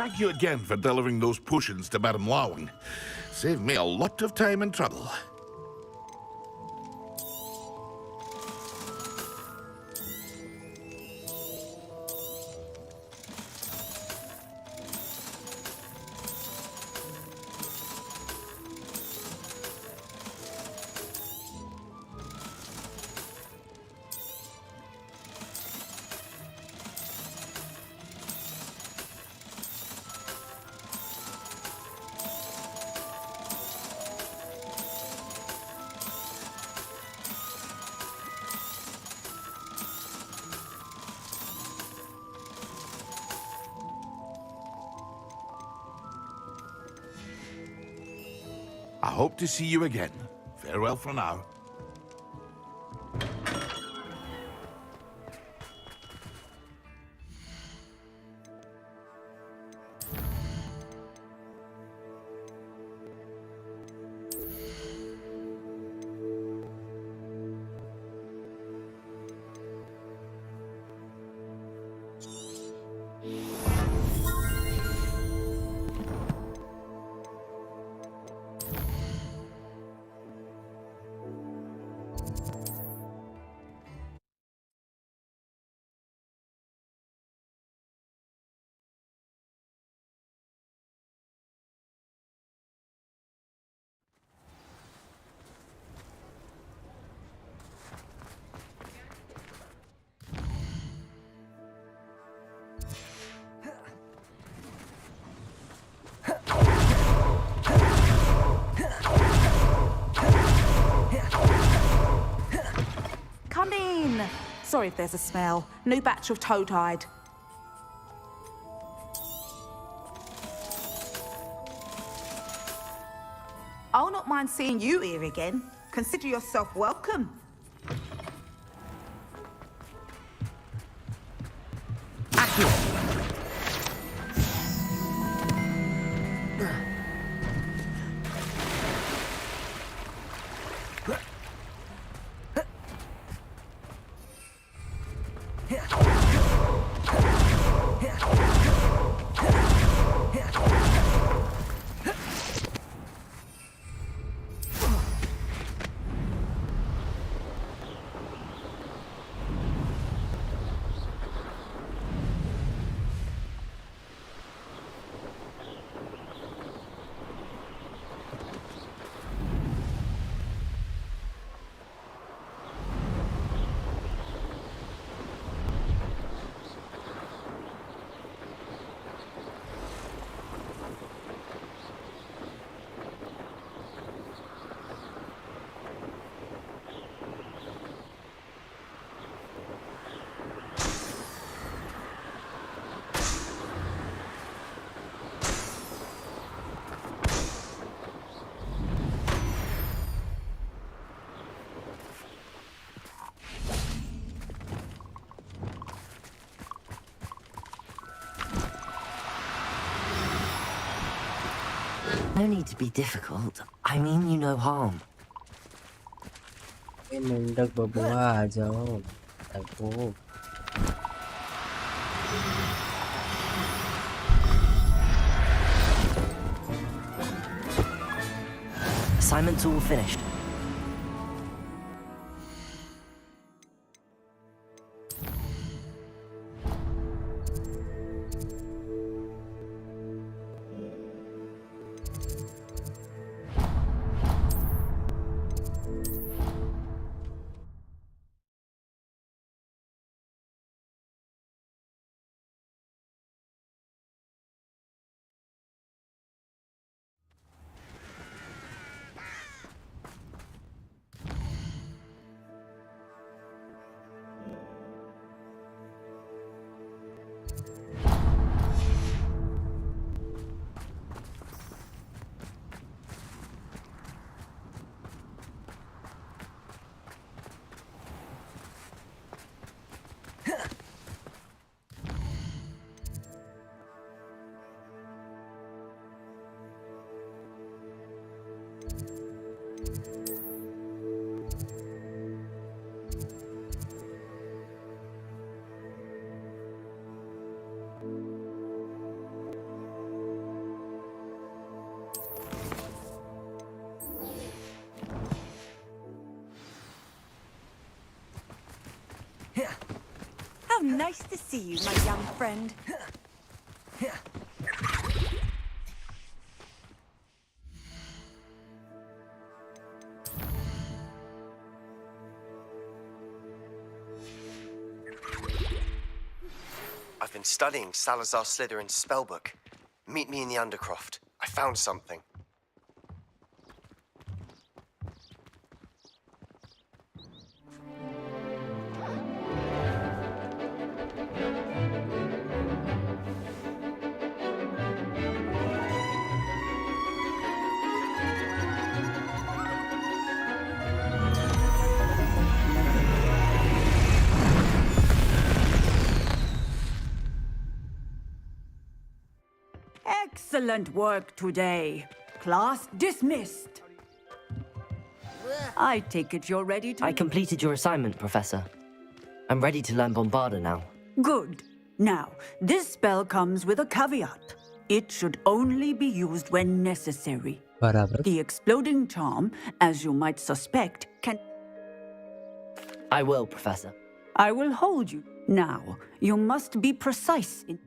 [SPEAKER 8] Thank you again for delivering those potions to Madame Lawing. Saved me a lot of time and trouble. I hope to see you again. Farewell for now.
[SPEAKER 19] Come in. Sorry if there's a smell. New batch of toad-hide. I'll not mind seeing you here again. Consider yourself welcome.
[SPEAKER 5] No need to be difficult. I mean you no harm.
[SPEAKER 3] मेंढक बबुआ आ जाओ तको
[SPEAKER 5] Assignment's all finished.
[SPEAKER 9] How nice to see you, my young friend.
[SPEAKER 13] I've been studying Salazar Slytherin's spellbook. Meet me in the Undercroft. I found something.
[SPEAKER 17] Excellent work today. Class dismissed. I take it you're ready to...
[SPEAKER 5] I completed your assignment, Professor. I'm ready to learn Bombarda now.
[SPEAKER 17] Good. Now, this spell comes with a caveat. It should only be used when necessary.
[SPEAKER 3] बराबर
[SPEAKER 17] The exploding charm, as you might suspect, can...
[SPEAKER 5] I will, Professor.
[SPEAKER 17] I will hold you. Now, you must be precise in...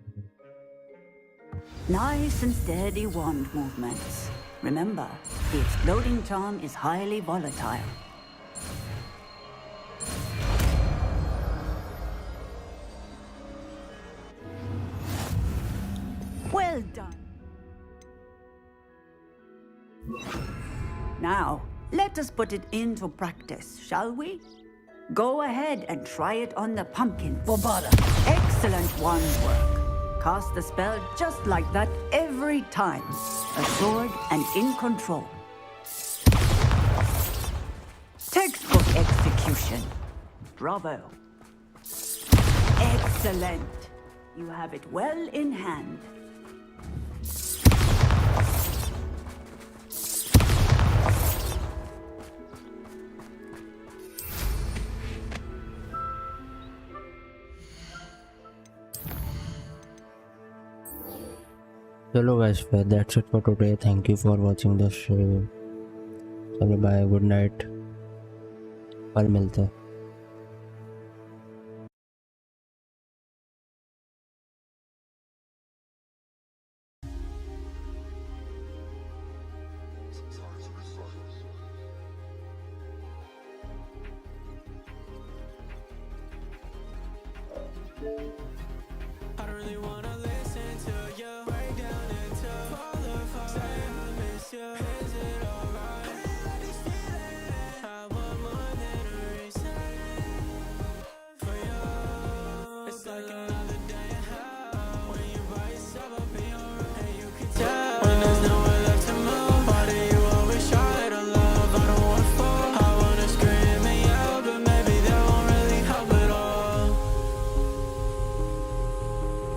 [SPEAKER 17] Nice and steady wand movements. Remember, the exploding charm is highly volatile. Well done. Now, let us put it into practice, shall we? Go ahead and try it on the pumpkins.
[SPEAKER 5] Bombarda.
[SPEAKER 17] Excellent wand work. Cast the spell just like that every time. Assured and in control. Textbook execution. Bravo. Excellent. You have it well in hand.
[SPEAKER 3] चलो guys, that's it for today. Thank you for watching the show. चलो bye, good night. कल मिलते हैं.
[SPEAKER 2] I don't really want